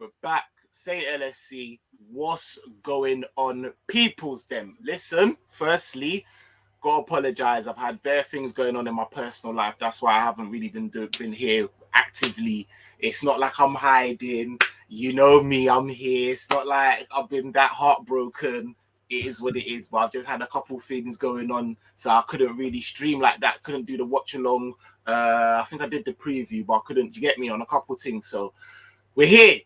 We're back. Say LFC, what's going on, peoples them? Listen, firstly, gotta apologize. I've had bare things going on in my personal life. That's why I haven't really been here actively. It's not like I'm hiding. You know me, I'm here. It's not like I've been that heartbroken. It is what it is. But I've just had a couple things going on, so I couldn't really stream like that. Couldn't do the watch along. I think I did the preview, but I couldn't. You get me on a couple things. So we're here.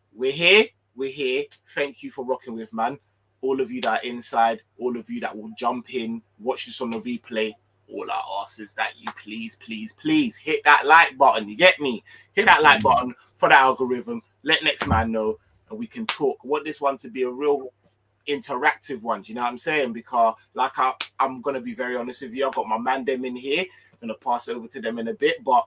Thank you for rocking with, man. All of you that are inside, all of you that will jump in, watch this on the replay, all I ask is that you please hit that like button. You get me? Hit that like button for the algorithm. Let next man know, and we can talk. I want this one to be a real interactive one. Do you know what I'm saying? Because like I'm gonna be very honest with you. I've got my man them in here. I'm gonna pass over to them in a bit, but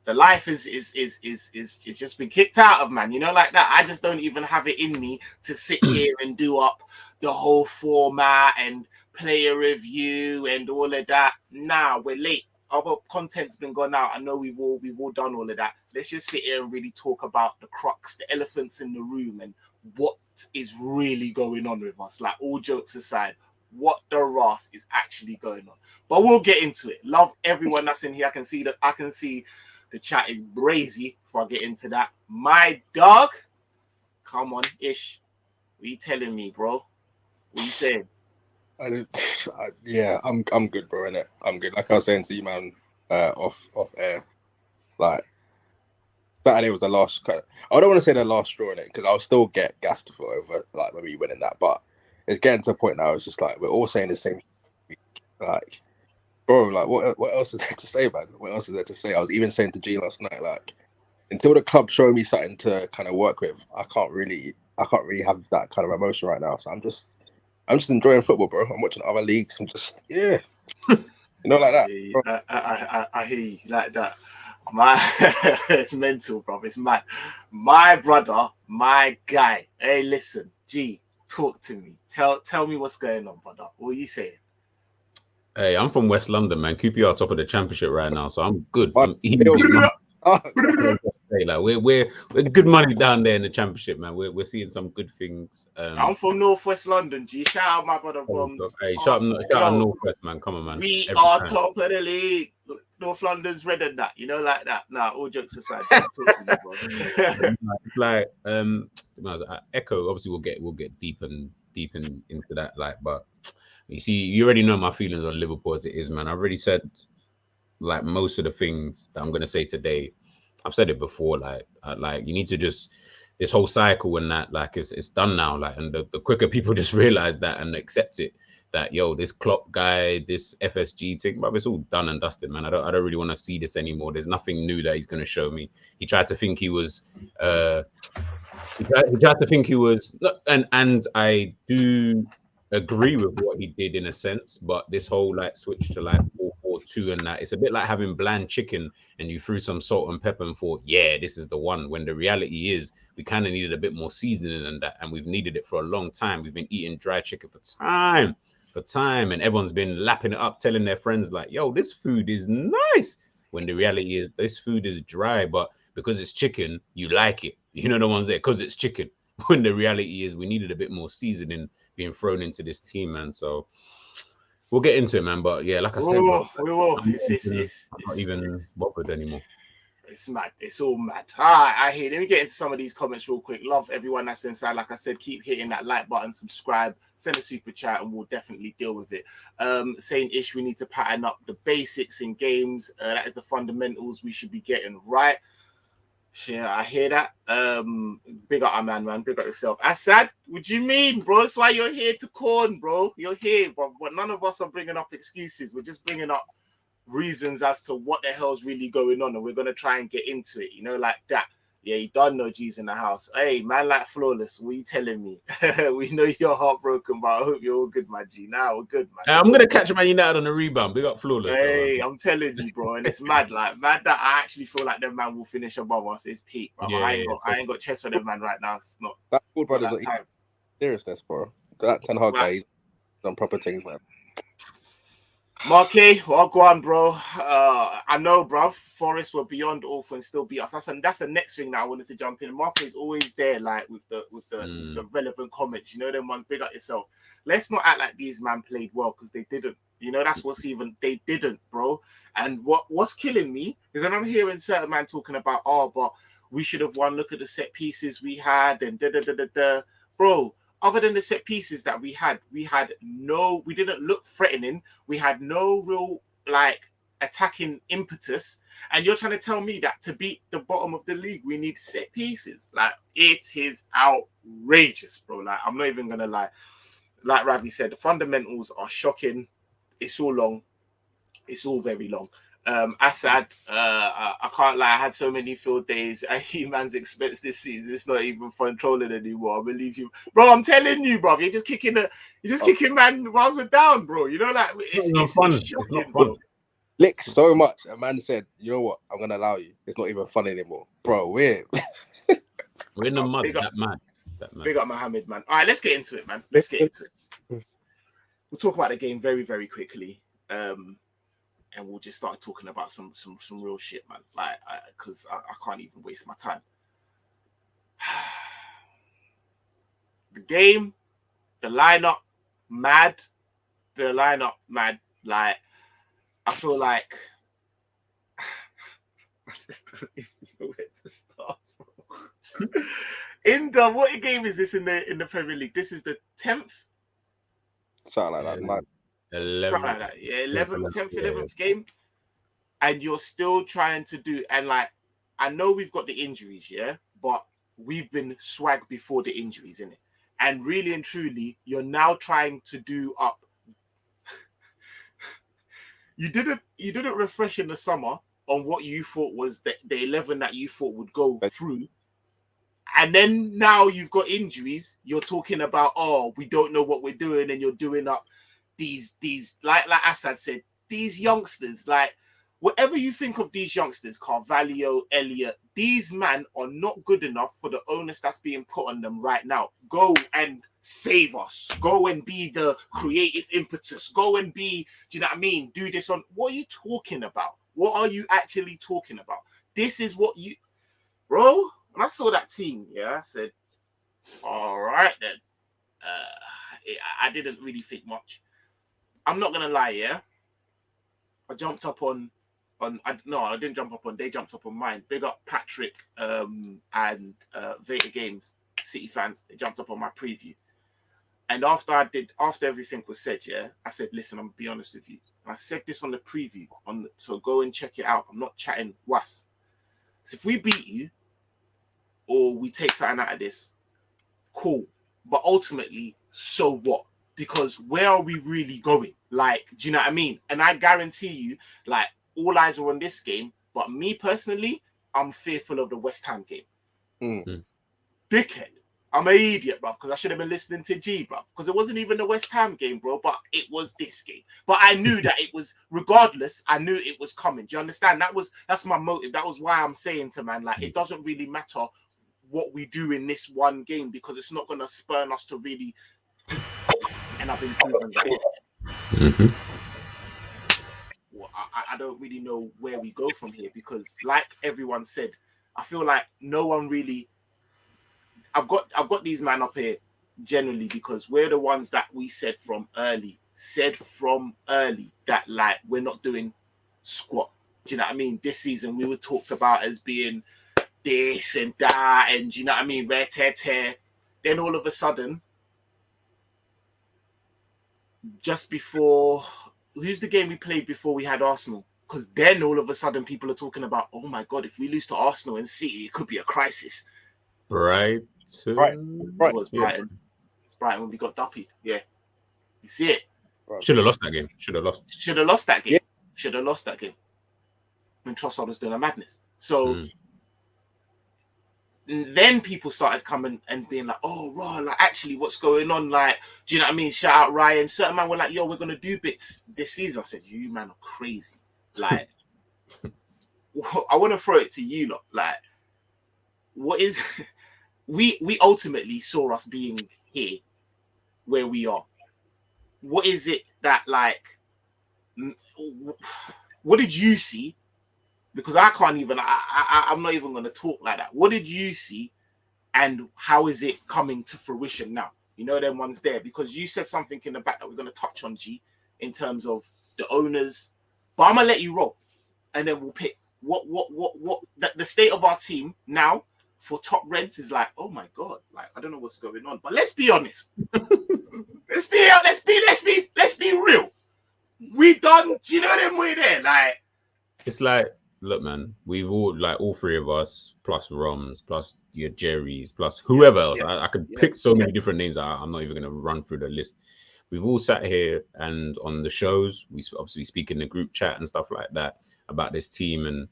the life is just been kicked out of, man. You know, like that. I just don't even have it in me to sit here and do up the whole format and play a review and all of that. Nah, we're late. Other content's been gone out. I know we've all done all of that. Let's just sit here and really talk about the crux, the elephants in the room, and what is really going on with us. Like, all jokes aside, what the Ross is actually going on. But we'll get into it. Love everyone that's in here. I can see the chat is brazy before I get into that. My dog, come on, Ish. What are you telling me, bro? What are you saying? Yeah, I'm good, bro, innit? I'm good. Like I was saying to you, man, off air, like, Saturday was the last. I don't want to say the last straw in it, because I'll still get gassed for over, like, maybe winning that, but it's getting to a point now. It's just like we're all saying the same. Like, bro, like, what else is there to say, man? What else is there to say? I was even saying to G last night, like, until the club show me something to kind of work with, I can't really have that kind of emotion right now. So I'm just enjoying football, bro. I'm watching other leagues. I'm just, yeah, you know, like that. I hear you like that. It's mental, bro. It's mad. My brother, my guy. Hey, listen, G, talk to me. Tell me what's going on, brother. What are you saying? Hey, I'm from West London, man. QPR top of the championship right now, so I'm good. I'm like we're good money down there in the championship, man. We're seeing some good things. I'm from Northwest London, G. Shout out my brother Bombs. Hey, shout out Northwest, man. Come on, man. We are top of the league. North London's red and that, you know, like that. Nah, all jokes aside, talk to me, bro. It's like Echo. Obviously, we'll get deep into that, like, but you see, you already know my feelings on Liverpool as it is, man. I've already said like most of the things that I'm gonna say today. I've said it before, like you need to just, this whole cycle and that, like, it's done now, like, and the quicker people just realize that and accept it, that yo, this Klopp guy, this FSG thing, but it's all done and dusted, man. I don't really want to see this anymore. There's nothing new that he's gonna show me. He tried to think he was he tried to think he was, and I do agree with what he did in a sense, but this whole like switch to like 4-4-2 and that, it's a bit like having bland chicken and you threw some salt and pepper and thought, yeah, this is the one, when the reality is we kind of needed a bit more seasoning than that, and we've needed it for a long time. We've been eating dry chicken for time, and everyone's been lapping it up, telling their friends like, yo, this food is nice, when the reality is this food is dry, but because it's chicken, you like it. You know, the ones there because it's chicken. When the reality is we needed a bit more seasoning being thrown into this team, man. So we'll get into it, man. But yeah, like I said, we will. It's not even bothered anymore. It's mad. It's all mad. All right, I hear. Let me get into some of these comments real quick. Love everyone that's inside. Like I said, keep hitting that like button, subscribe, send a super chat, and we'll definitely deal with it. Saying Ish, we need to pattern up the basics in games. That is the fundamentals we should be getting right. Yeah, I hear that. Big up, man. Big up yourself. Assad, what do you mean, bro? That's why you're here to corn, bro. You're here, bro. But none of us are bringing up excuses. We're just bringing up reasons as to what the hell's really going on, and we're gonna try and get into it, you know, like that. Yeah, you don't know G's in the house. Hey, man, like Flawless, what are you telling me? We know you're heartbroken, but I hope you're all good, my G. Nah, we're good, man. I'm gonna catch Man United on the rebound. Big up Flawless. Hey, though, I'm telling you, bro, and it's mad that I actually feel like them man will finish above us. It's peak, bro. I ain't got chest for them man right now. It's not that cool, brother. That time. Seriousness, bro. That Ten Hag guy, he's done proper things, man. Marky, well, go on, bro. I know, bruv. Forest were beyond awful and still beat us. That's the next thing that I wanted to jump in. Marky is always there, like with the relevant comments. You know, them ones. Big up yourself. Let's not act like these man played well because they didn't. You know, that's what's even they didn't, bro. And what's killing me is when I'm hearing certain man talking about, oh, but we should have won. Look at the set pieces we had and da. Bro, other than the set pieces that we didn't look threatening. We had no real like attacking impetus. And you're trying to tell me that to beat the bottom of the league, we need set pieces. Like, it is outrageous, bro. Like, I'm not even gonna lie. Like Ravi said, the fundamentals are shocking. It's all long. It's all very long. Assad, I can't lie. I had so many field days at Human's expense this season. It's not even fun trolling anymore. I believe you, bro. I'm telling you, bro. You're just kicking man whilst we're down, bro. You know, like it's fun. It's shocking, it's not bro. fun. Lick so much. A man said, "You know what? I'm gonna allow you. It's not even fun anymore, bro. We're in the mud. Big up, that man. Big up, Mohammed, man. All right, let's get into it, man. Let's get into it. We'll talk about the game very, very quickly. And we'll just start talking about some real shit, man. Like, because I can't even waste my time. The game, the lineup, mad. The lineup, mad. Like, I feel like I just don't even know where to start. What game is this in the Premier League? This is the 10th. something like that, man. 11th. Yeah, 11th game, and you're still trying to do. And like, I know we've got the injuries, yeah, but we've been swag before the injuries, innit? And really and truly, you're now trying to do up. You didn't refresh in the summer on what you thought was the 11 that you thought would go through. And then now you've got injuries. You're talking about, oh, we don't know what we're doing, and you're doing up these like Assad said, these youngsters, like whatever you think of these youngsters, Carvalho, Elliott, these men are not good enough for the onus that's being put on them right now. Go and save us. Go and be the creative impetus. Go and be, do you know what I mean? Do this on. What are you talking about? What are you actually talking about? This is what you, bro. When I saw that team, yeah, I said, all right then. I didn't really think much. I'm not gonna lie, yeah. I jumped up on. I didn't jump up on. They jumped up on mine. Big up Patrick and Veta Games City fans. They jumped up on my preview, and after everything was said, yeah, I said, listen, I'm gonna be honest with you. I said this on the preview, so go and check it out. I'm not chatting was. So if we beat you, or we take something out of this, cool. But ultimately, so what? Because where are we really going? Like, do you know what I mean? And I guarantee you, like, all eyes are on this game. But me personally, I'm fearful of the West Ham game. Dickhead. I'm an idiot, bruv, because I should have been listening to G, bruv. Because it wasn't even the West Ham game, bro, but it was this game. But I knew that it was, regardless, I knew it was coming. Do you understand? That's my motive. That was why I'm saying to man, like, it doesn't really matter what we do in this one game because it's not going to spurn us to really end up improving that. Well, I don't really know where we go from here because, like everyone said, I feel like no one really. I've got these men up here generally because we're the ones that we said from early that like we're not doing squat. Do you know what I mean? This season we were talked about as being this and that, and do you know what I mean? Rare tear. Then all of a sudden, just before, who's the game we played before we had Arsenal? Because then all of a sudden people are talking about, oh my God, if we lose to Arsenal and City, it could be a crisis. Right. It was Brighton. It's Brighton when we got duppy. Yeah. You see it? Should have lost that game. Should have lost that game. When Trossard was doing a madness. So then people started coming and being like, oh, raw, like actually what's going on? Like, do you know what I mean? Shout out Ryan. Certain man were like, yo, we're going to do bits this season. I said, you man are crazy. Like, I want to throw it to you lot. Like, what is... We ultimately saw us being here where we are. What is it that, like, What did you see? Because I can't even. I'm not even going to talk like that. What did you see, and how is it coming to fruition now? You know, them ones there, because you said something in the back that we're going to touch on, G, in terms of the owners. But I'm gonna let you roll, and then we'll pick what the state of our team now for top Reds is like. Oh my god, like I don't know what's going on. But let's be honest. let's be real. We done. You know them way there, like. It's like, look, man, we've all three of us, plus Roms, plus your Jerry's, plus whoever else. I could pick so many different names. I'm not even going to run through the list. We've all sat here and on the shows, we obviously speak in the group chat and stuff like that about this team and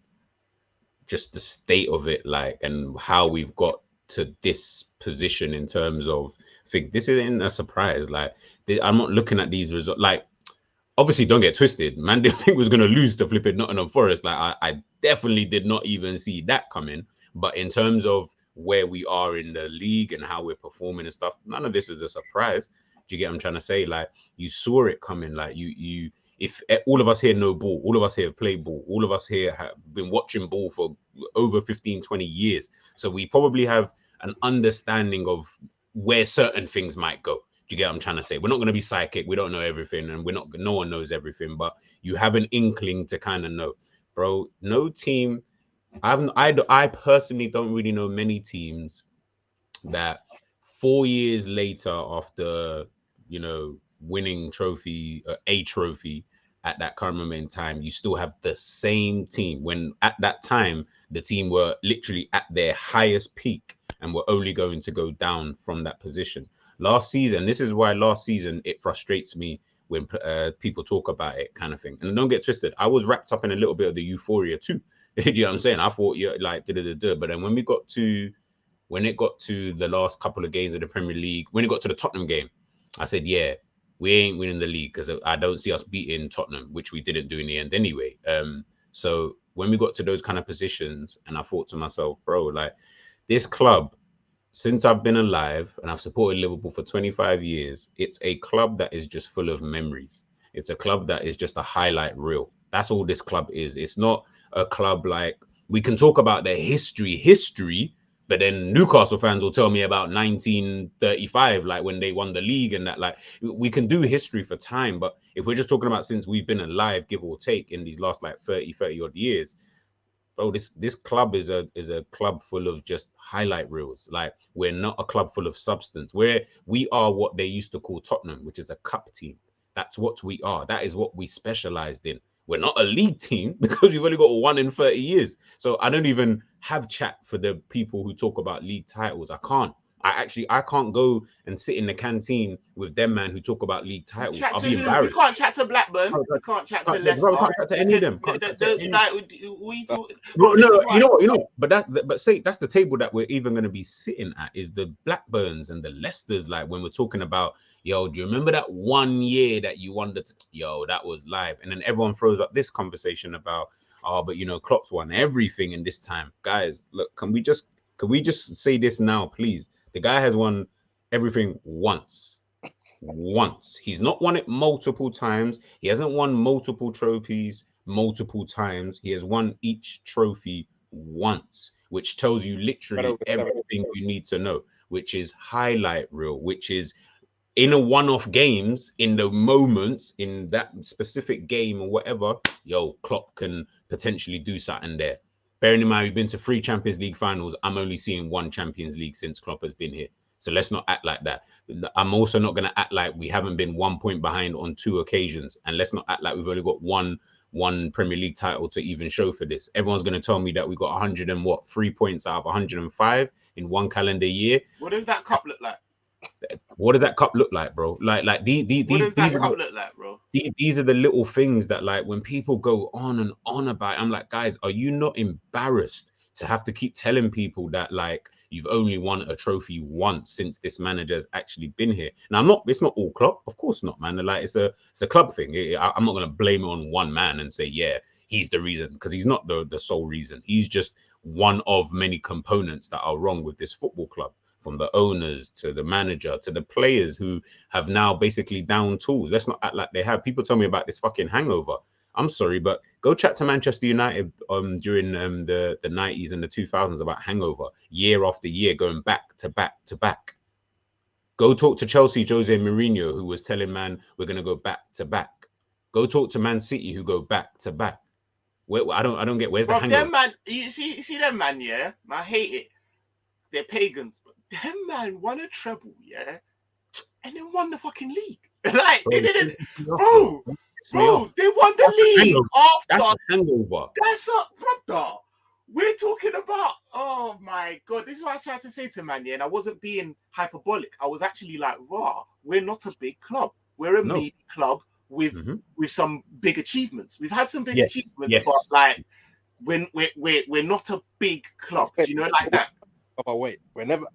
just the state of it, like, and how we've got to this position in terms of, I think this isn't a surprise. Like, I'm not looking at these results. Like, obviously, don't get twisted. Man didn't think was going to lose to flipping Nottingham Forest. Like, I definitely did not even see that coming. But in terms of where we are in the league and how we're performing and stuff, none of this is a surprise. Do you get what I'm trying to say? Like, you saw it coming. Like, if all of us here know ball, all of us here have played ball, all of us here have been watching ball for over 15, 20 years. So we probably have an understanding of where certain things might go. Do you get what I'm trying to say? We're not going to be psychic. We don't know everything, and no one knows everything, but you have an inkling to kind of know. Bro, no team. I personally don't really know many teams that 4 years later after, you know, winning a trophy at that current moment in time, you still have the same team when at that time the team were literally at their highest peak and were only going to go down from that position. Last season, this is why last season it frustrates me when people talk about it, kind of thing. And don't get twisted, I was wrapped up in a little bit of the euphoria too. Do you know what I'm saying? I thought you're like but then when it got to the last couple of games of the Premier League, when it got to the Tottenham game, I said, yeah, we ain't winning the league because I don't see us beating Tottenham, which we didn't do in the end anyway. So when we got to those kind of positions, and I thought to myself, bro, like, this club, since I've been alive and I've supported Liverpool for 25 years, it's a club that is just full of memories. It's a club that is just a highlight reel. That's all this club is. It's not a club like, we can talk about their history, but then Newcastle fans will tell me about 1935, like when they won the league and that. Like, we can do history for time, but if we're just talking about since we've been alive, give or take, in these last like 30 odd years, bro, this club is a club full of just highlight reels. Like, we're not a club full of substance. We are what they used to call Tottenham, which is a cup team. That's what we are. That is what we specialized in. We're not a league team because we've only got 1 in 30 years. So I don't even have chat for the people who talk about league titles. I can't. I can't go and sit in the canteen with them, man, who talk about league titles. I'll be embarrassed. We can't chat to Blackburn. We can't chat to Leicester. We can't chat to any of them. No, you know. But that's the table that we're even going to be sitting at, is the Blackburns and the Leicesters. Like, when we're talking about, yo, do you remember that 1 year that you won yo, that was live? And then everyone throws up this conversation about, oh, but you know, Klopp's won everything in this time. Guys, look, can we just say this now, please? The guy has won everything once. He's not won it multiple times. He hasn't won multiple trophies multiple times. He has won each trophy once, which tells you literally everything you need to know, which is highlight reel, which is in a one-off games, in the moments, in that specific game or whatever, yo, Klopp can potentially do something there. Bearing in mind, we've been to 3 Champions League finals. I'm only seeing 1 Champions League since Klopp has been here. So let's not act like that. I'm also not going to act like we haven't been 1 point behind on 2 occasions. And let's not act like we've only got one Premier League title to even show for this. Everyone's going to tell me that we got 3 points out of 105 in 1 calendar year. What does that cup look like? What does that cup look like, bro? Like what does that cup look like, bro? These are the little things that, like, when people go on and on about it, I'm like, guys, are you not embarrassed to have to keep telling people that, like, you've only won a trophy once since this manager has actually been here? Now, it's not all Klopp, of course not, man. Like, it's a club thing. I'm not going to blame it on one man and say, yeah, he's the reason, because he's not the sole reason. He's just one of many components that are wrong with this football club. from the owners to the manager to the players who have now basically down tools. Let's not act like they have. People tell me about this fucking hangover. I'm sorry, but go chat to Manchester United during the 90s and the 2000s about hangover, year after year, going back to back to back. Go talk to Chelsea, Jose Mourinho, who was telling man, we're going to go back to back. Go talk to Man City, who go back to back. I don't get, where's the hangover? Them man, you see them man, yeah? I hate it. They're pagans, but them man won a treble, yeah? And then won the fucking league. Like, they didn't, bro, they won the league after. That's a hangover. That's a, brother. We're talking about, oh my God, this is what I was trying to say to man, yeah, and I wasn't being hyperbolic. I was actually like, raw, we're not a big club. We're a meaty club with some big achievements. We've had some big achievements, but like, we're not a big club. Do you know, like that? Oh wait,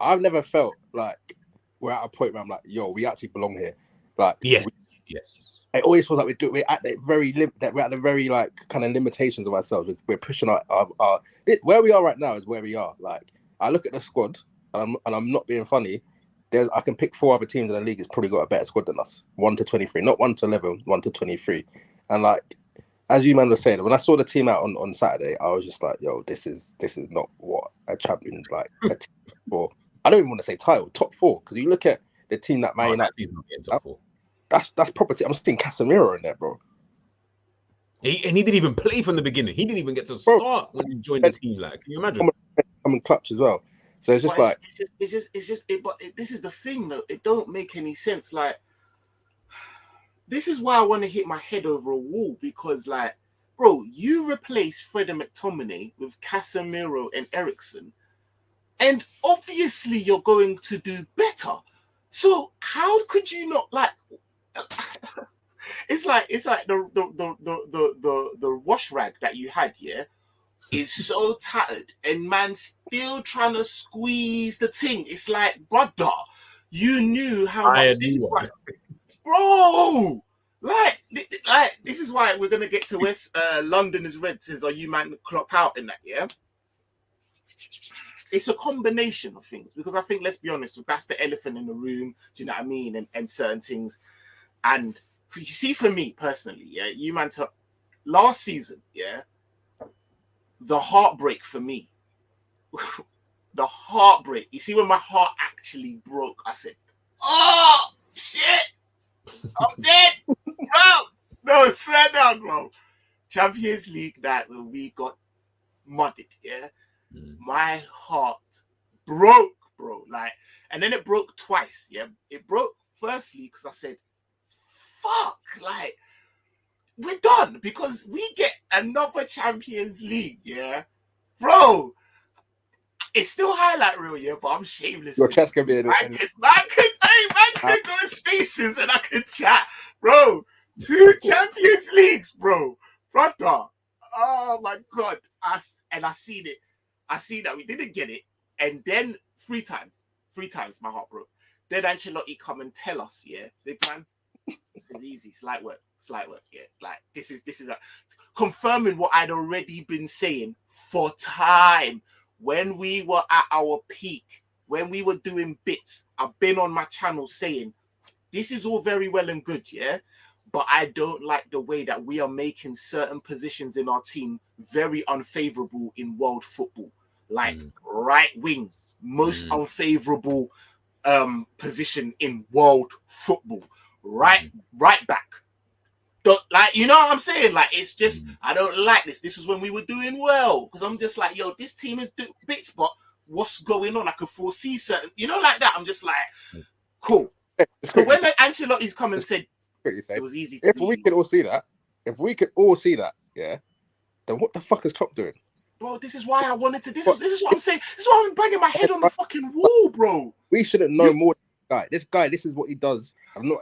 I've never felt like we're at a point where I'm like, yo, we actually belong here. Like, yes. It always feels like we're at the very like kind of limitations of ourselves. We're pushing our where we are right now is where we are. Like, I look at the squad, and I'm not being funny. I can pick 4 other teams in the league that's probably got a better squad than us. 1 to 23, not 1 to 11, 1 to 23. And like, as you man was saying, when I saw the team out on Saturday, I was just like, yo, this is not what a champion like a team for. I don't even want to say title, top 4, because you look at the team that Man United, top 4. That's property. I'm seeing Casemiro in there, bro. He didn't even play from the beginning. He didn't even get to start when he joined the team. Like, can you imagine? I'm in clutch as well. So it's just like but this is the thing though. It don't make any sense. Like, this is why I want to hit my head over a wall, because like, bro, you replace Fred and McTominay with Casemiro and Eriksen, and obviously you're going to do better. So how could you not like? It's like the wash rag that you had, yeah, is so tattered, and man still trying to squeeze the thing. It's like, brother, you knew how much this is, like, bro. Like this is why we're gonna get to West London is red says, "Are you man clock out in that?" Yeah. It's a combination of things, because I think, let's be honest, that's the elephant in the room. Do you know what I mean? And certain things. And you see, for me personally, yeah, you man, last season, yeah, the heartbreak for me, the heartbreak. You see, when my heart actually broke, I said, "Oh shit, I'm dead, bro." No, swear down, bro. Champions League night when we got mudded, yeah. My heart broke, bro. Like, and then it broke twice. Yeah, it broke firstly because I said, "Fuck!" Like, we're done because we get another Champions League. Yeah, bro. It's still highlight reel, yeah, but I'm shameless. Your chest can be in man could go in spaces and I could chat, bro. 2 Champions Leagues, bro. Brother. Oh my God. I seen it. I see that we didn't get it, and then 3 times my heart broke. Then Ancelotti come and tell us, yeah, big man, this is easy, slight work, yeah. Like, this is confirming what I'd already been saying for time. When we were at our peak, when we were doing bits, I've been on my channel saying, this is all very well and good, yeah, but I don't like the way that we are making certain positions in our team very unfavorable in world football. Like, right wing, most unfavorable position in world football. Right back. Like, you know what I'm saying? Like, it's just, I don't like this. This is when we were doing well. Because I'm just like, yo, this team is bits, but what's going on? I could foresee certain, you know, like that. I'm just like, cool. So when Ancelotti's come and said, it was easy to if we could all see that, yeah, then what the fuck is Klopp doing? Bro, this is why I wanted to. This is what I'm saying. This is why I'm banging my head on the fucking wall, bro. We shouldn't know more. This guy, this is what he does.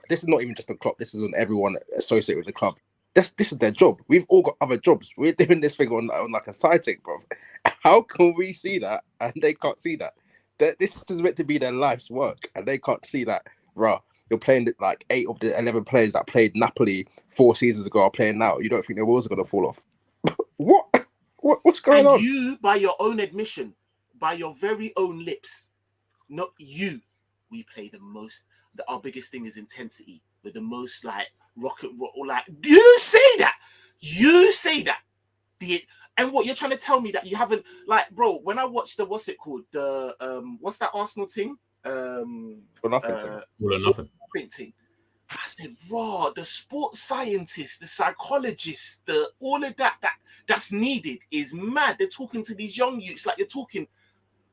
This is not even just on Klopp. This is on everyone associated with the club. This is their job. We've all got other jobs. We're doing this thing on like a side tick, bro. How can we see that and they can't see that? This is meant to be their life's work, and they can't see that, bro. You're playing like 8 of the 11 players that played Napoli 4 seasons ago are playing now. You don't think their wheels are going to fall off? What's going on? You, by your own admission, by your very own lips, not you. We play the most. Our biggest thing is intensity. We're the most like rock and roll. Like you say that. You say that. And what you're trying to tell me that you haven't, like, bro, when I watched the, what's it called? The what's that Arsenal thing? Or nothing. All or nothing. Thing. I said, raw, the sports scientists, the psychologists, all of that's needed is mad. They're talking to these young youths like you're talking.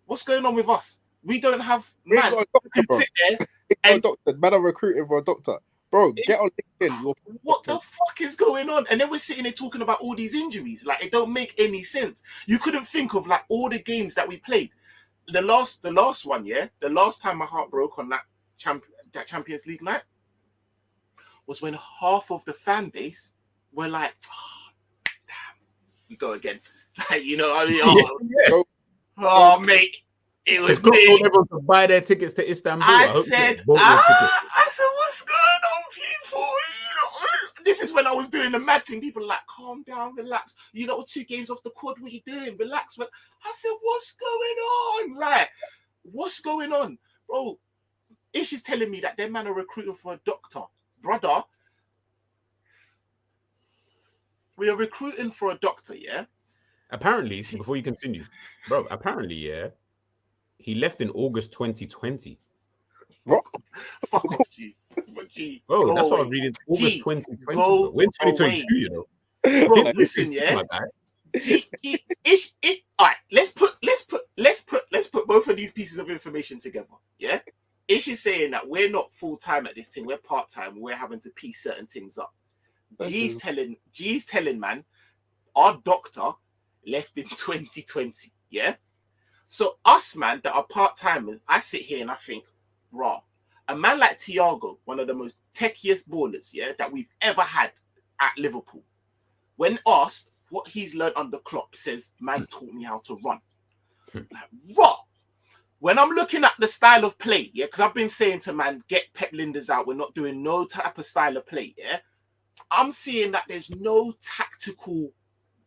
What's going on with us? We don't have man who sit there and man are recruiting for a doctor. Bro, get on LinkedIn. What the fuck is going on? And then we're sitting there talking about all these injuries. Like, it don't make any sense. You couldn't think of like all the games that we played. The last one, yeah. The last time my heart broke on that Champions League night was when half of the fan base were like, oh, damn, we go again. Like, you know what I mean? Oh, mate. It was everyone to buy their tickets to Istanbul. I said, what's going on, people? You know, this is when I was doing the mad thing. People were like, calm down, relax. You know, 2 games off the quad. What you doing? Relax. But I said, what's going on? Like, what's going on, bro? Ish is telling me that their man are recruiting for a doctor, brother. We are recruiting for a doctor, yeah. Apparently, before you continue, bro. Apparently, yeah. He left in August 2020. What? Fuck off, G. G. Bro, that's what I was reading. August 2020. We're in 2022, you know. Bro, listen, yeah. All right, let's put both of these pieces of information together. Yeah. Ish is saying that we're not full time at this thing, we're part time, we're having to piece certain things up. G's telling man, our doctor left in 2020. Yeah. So us, man, that are part-timers, I sit here and I think, raw. A man like Thiago, one of the most techiest ballers, yeah, that we've ever had at Liverpool, when asked what he's learned under Klopp, says, man's taught me how to run. Like, raw. When I'm looking at the style of play, yeah, because I've been saying to man, get Pep Linders out. We're not doing no type of style of play, yeah. I'm seeing that there's no tactical.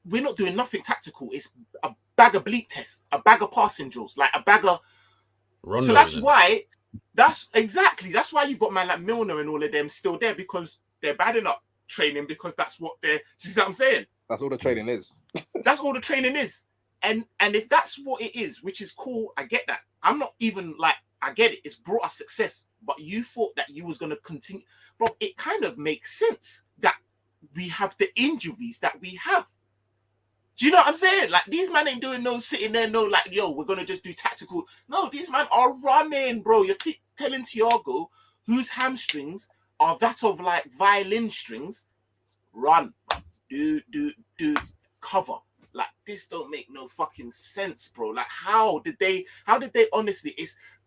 We're not doing nothing tactical. It's a bag of bleep tests, a bag of passing drills, like a bag of. So that's why you've got man like Milner and all of them still there, because they're bad enough training, because that's what they're. You see what I'm saying? That's all the training is. That's all the training is. And if that's what it is, which is cool, I get that. I'm not even like, I get it. It's brought us success. But you thought that you was going to continue. Bro, it kind of makes sense that we have the injuries that we have. Do you know what I'm saying? Like, these men ain't doing no sitting there, no, like, yo, we're going to just do tactical. No, these men are running, bro. You're telling Thiago, whose hamstrings are that of, like, violin strings, run. Do, cover. Like, this don't make no fucking sense, bro. Like, how did they honestly,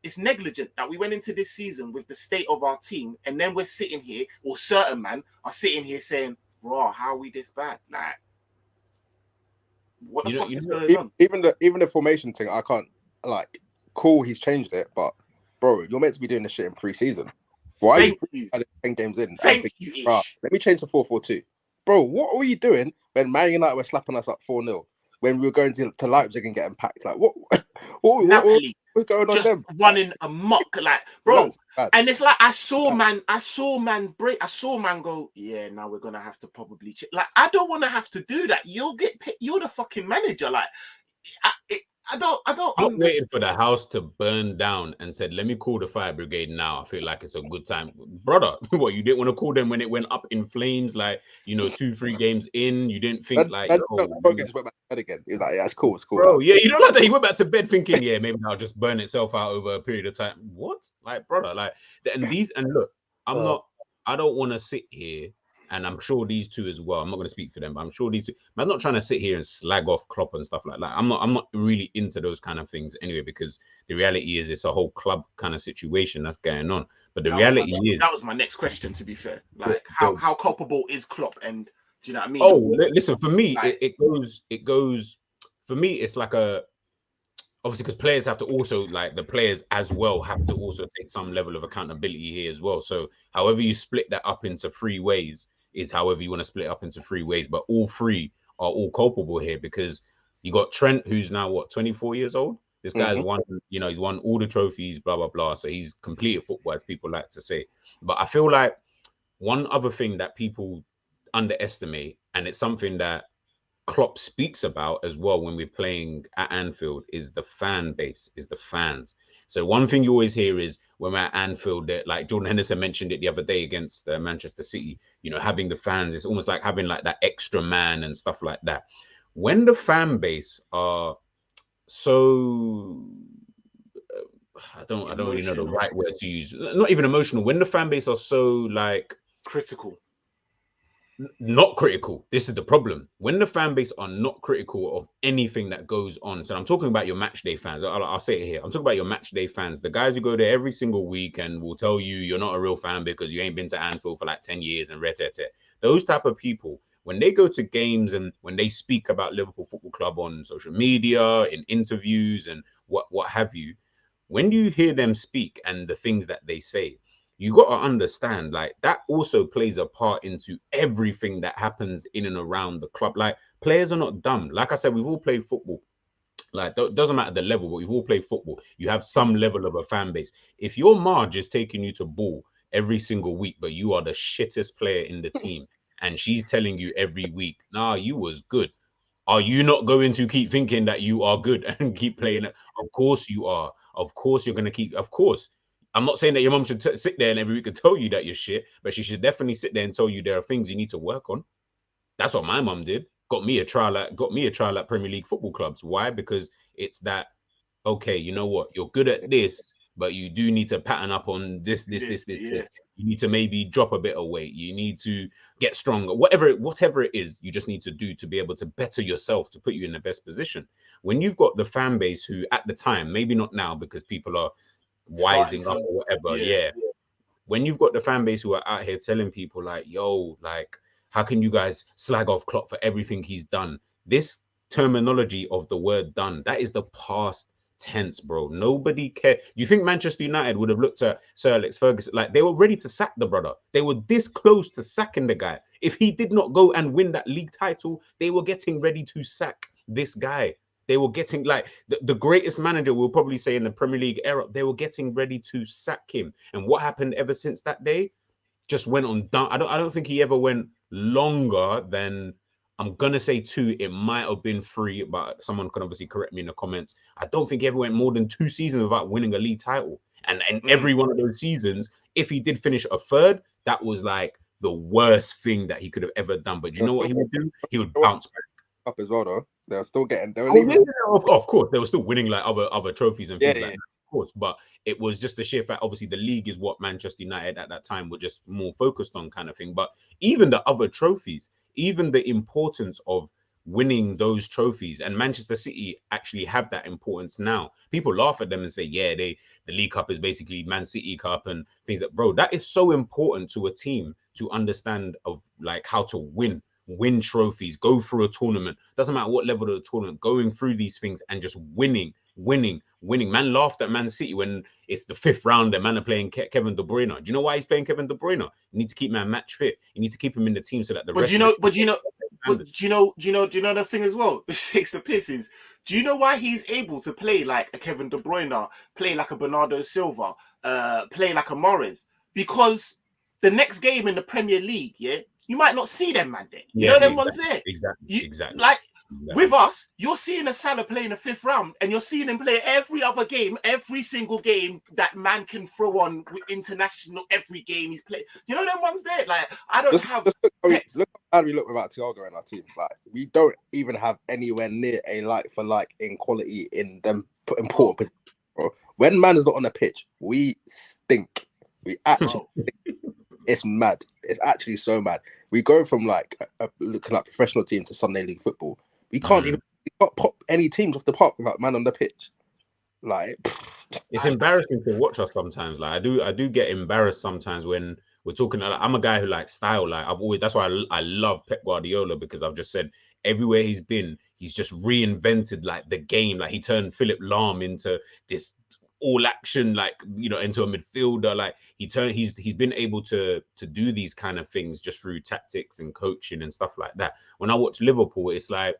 it's negligent that we went into this season with the state of our team, and then we're sitting here, or certain man are sitting here saying, bro, how are we this bad? Like, what the fuck is going on? Even the formation thing, I can't, like, cool, he's changed it, but bro, you're meant to be doing this shit in pre-season. Why are you 10 games in? Thank you, Ish. Let me change to 4-4-2. Bro, what were you doing when Man United were slapping us up 4-0? When we were going to Leipzig and getting packed? Like, what was going on? Just running amok, like, bro. And it's like I saw man go, yeah, now we're gonna have to probably check. Like, I don't want to have to do that. You're the fucking manager. Like, I don't. Waited for the house to burn down and said, let me call the fire brigade now. I feel like it's a good time. Brother, what, you didn't want to call them when it went up in flames, like, 2-3 games in? You didn't think just went back to bed again. He was like, yeah, it's cool. Bro, yeah, you don't like that. He went back to bed thinking, yeah, maybe I'll just burn itself out over a period of time. What? Like, brother, like, and look, I don't want to sit here. And I'm sure these two as well. I'm not going to speak for them, but I'm sure these two. I'm not trying to sit here and slag off Klopp and stuff like that. I'm not really into those kind of things anyway, because the reality is it's a whole club kind of situation that's going on. But the reality is that was my next question. To be fair, like, how culpable is Klopp? And do you know what I mean? Oh, listen, for me, like, it goes. For me, it's like obviously, because players have to also, like, the players as well have to also take some level of accountability here as well. So however you split that up into 3 ways is however you want to split up into 3 ways. But all 3 are all culpable here, because you got Trent, who's now, 24 years old? This guy's won, you know, he's won all the trophies, blah, blah, blah. So he's completed football, as people like to say. But I feel like one other thing that people underestimate, and it's something that Klopp speaks about as well when we're playing at Anfield, is the fan base, is the fans. So one thing you always hear is when we're at Anfield, that like Jordan Henderson mentioned it the other day against Manchester City, you know, having the fans, it's almost like having like that extra man and stuff like that. When the fan base are so I don't really know the right word to use. Not even emotional. When the fan base are so like critical. Not critical. This is the problem. When the fan base are not critical of anything that goes on. So I'm talking about your match day fans. I'll say it here. I'm talking about your match day fans. The guys who go there every single week and will tell you you're not a real fan because you ain't been to Anfield for like 10 years and ret. Those type of people, when they go to games and when they speak about Liverpool Football Club on social media, in interviews and what have you, when you hear them speak and the things that they say, you got to understand, like, that also plays a part into everything that happens in and around the club. Like, players are not dumb. Like I said, we've all played football. Like, it doesn't matter the level, but we've all played football. You have some level of a fan base. If your Marge is taking you to ball every single week, but you are the shittest player in the team, and she's telling you every week, nah, you was good, are you not going to keep thinking that you are good and keep playing it? Of course you are. Of course you're going to keep, of course. I'm not saying that your mom should sit there and every week and tell you that you're shit, but she should definitely sit there and tell you there are things you need to work on. That's what my mom did. Got me a trial at Premier League football clubs. Why? Because it's that, okay, you know what? You're good at this, but you do need to pattern up on this. You need to maybe drop a bit of weight. You need to get stronger. Whatever it is, you just need to do to be able to better yourself, to put you in the best position. When you've got the fan base who, at the time, maybe not now because people are wising up or whatever, when you've got the fan base who are out here telling people like, yo, like, how can you guys slag off Klopp for everything he's done? This terminology of the word done, that is the past tense, bro. Nobody cares. You think Manchester United would have looked at Sir Alex Ferguson like they were ready to sack the brother? They were this close to sacking the guy. If he did not go and win that league title, they were getting ready to sack this guy. They were getting, like, the greatest manager, we'll probably say, in the Premier League era. They were getting ready to sack him. And what happened ever since that day? Just went on down. I don't think he ever went longer than, I'm gonna say 2. It might have been 3, but someone can obviously correct me in the comments. I don't think he ever went more than 2 seasons without winning a league title. And every one of those seasons, if he did finish a 3rd, that was like the worst thing that he could have ever done. But you know what he would do? He would bounce back. Up as well, though. They were still getting. Of course, they were still winning like other trophies and things like that. Of course, but it was just the sheer fact. Obviously, the league is what Manchester United at that time were just more focused on, kind of thing. But even the other trophies, even the importance of winning those trophies, and Manchester City actually have that importance now. People laugh at them and say, "Yeah, the League Cup is basically Man City Cup and things." That, bro, that is so important to a team to understand of, like, how to win trophies, go through a tournament, doesn't matter what level of the tournament, going through these things and just winning. Man laughed at Man City when it's the 5th round and man are playing Kevin De Bruyne. Do you know why he's playing Kevin De Bruyne? You need to keep man match fit. You need to keep him in the team so that the rest. Do you know the thing as well? Which takes the pisses. Do you know why he's able to play like a Kevin De Bruyne, play like a Bernardo Silva, play like a Morris? Because the next game in the Premier League, you might not see them, man, there. You know them ones there. Exactly. Like, with us, you're seeing a Salah play in the 5th round, and you're seeing him play every other game, every single game that man can throw on international. Every game he's played. You know them ones there. Like, I don't have. Look how we look without Thiago in our team. Like, we don't even have anywhere near a like for like in quality in them important positions, bro. When man is not on the pitch, we stink. We actually. It's mad. It's actually so mad. We go from like looking like professional team to Sunday League football. We can't even pop any teams off the park without man on the pitch. Like, it's embarrassing to watch us sometimes. Like, I do get embarrassed sometimes when we're talking. Like, I'm a guy who likes style. Like, that's why I love Pep Guardiola, because I've just said everywhere he's been, he's just reinvented like the game. Like, he turned Philip Lahm into this all action, like, you know, into a midfielder. Like, he's been able to do these kind of things just through tactics and coaching and stuff like that. When I watch Liverpool, it's like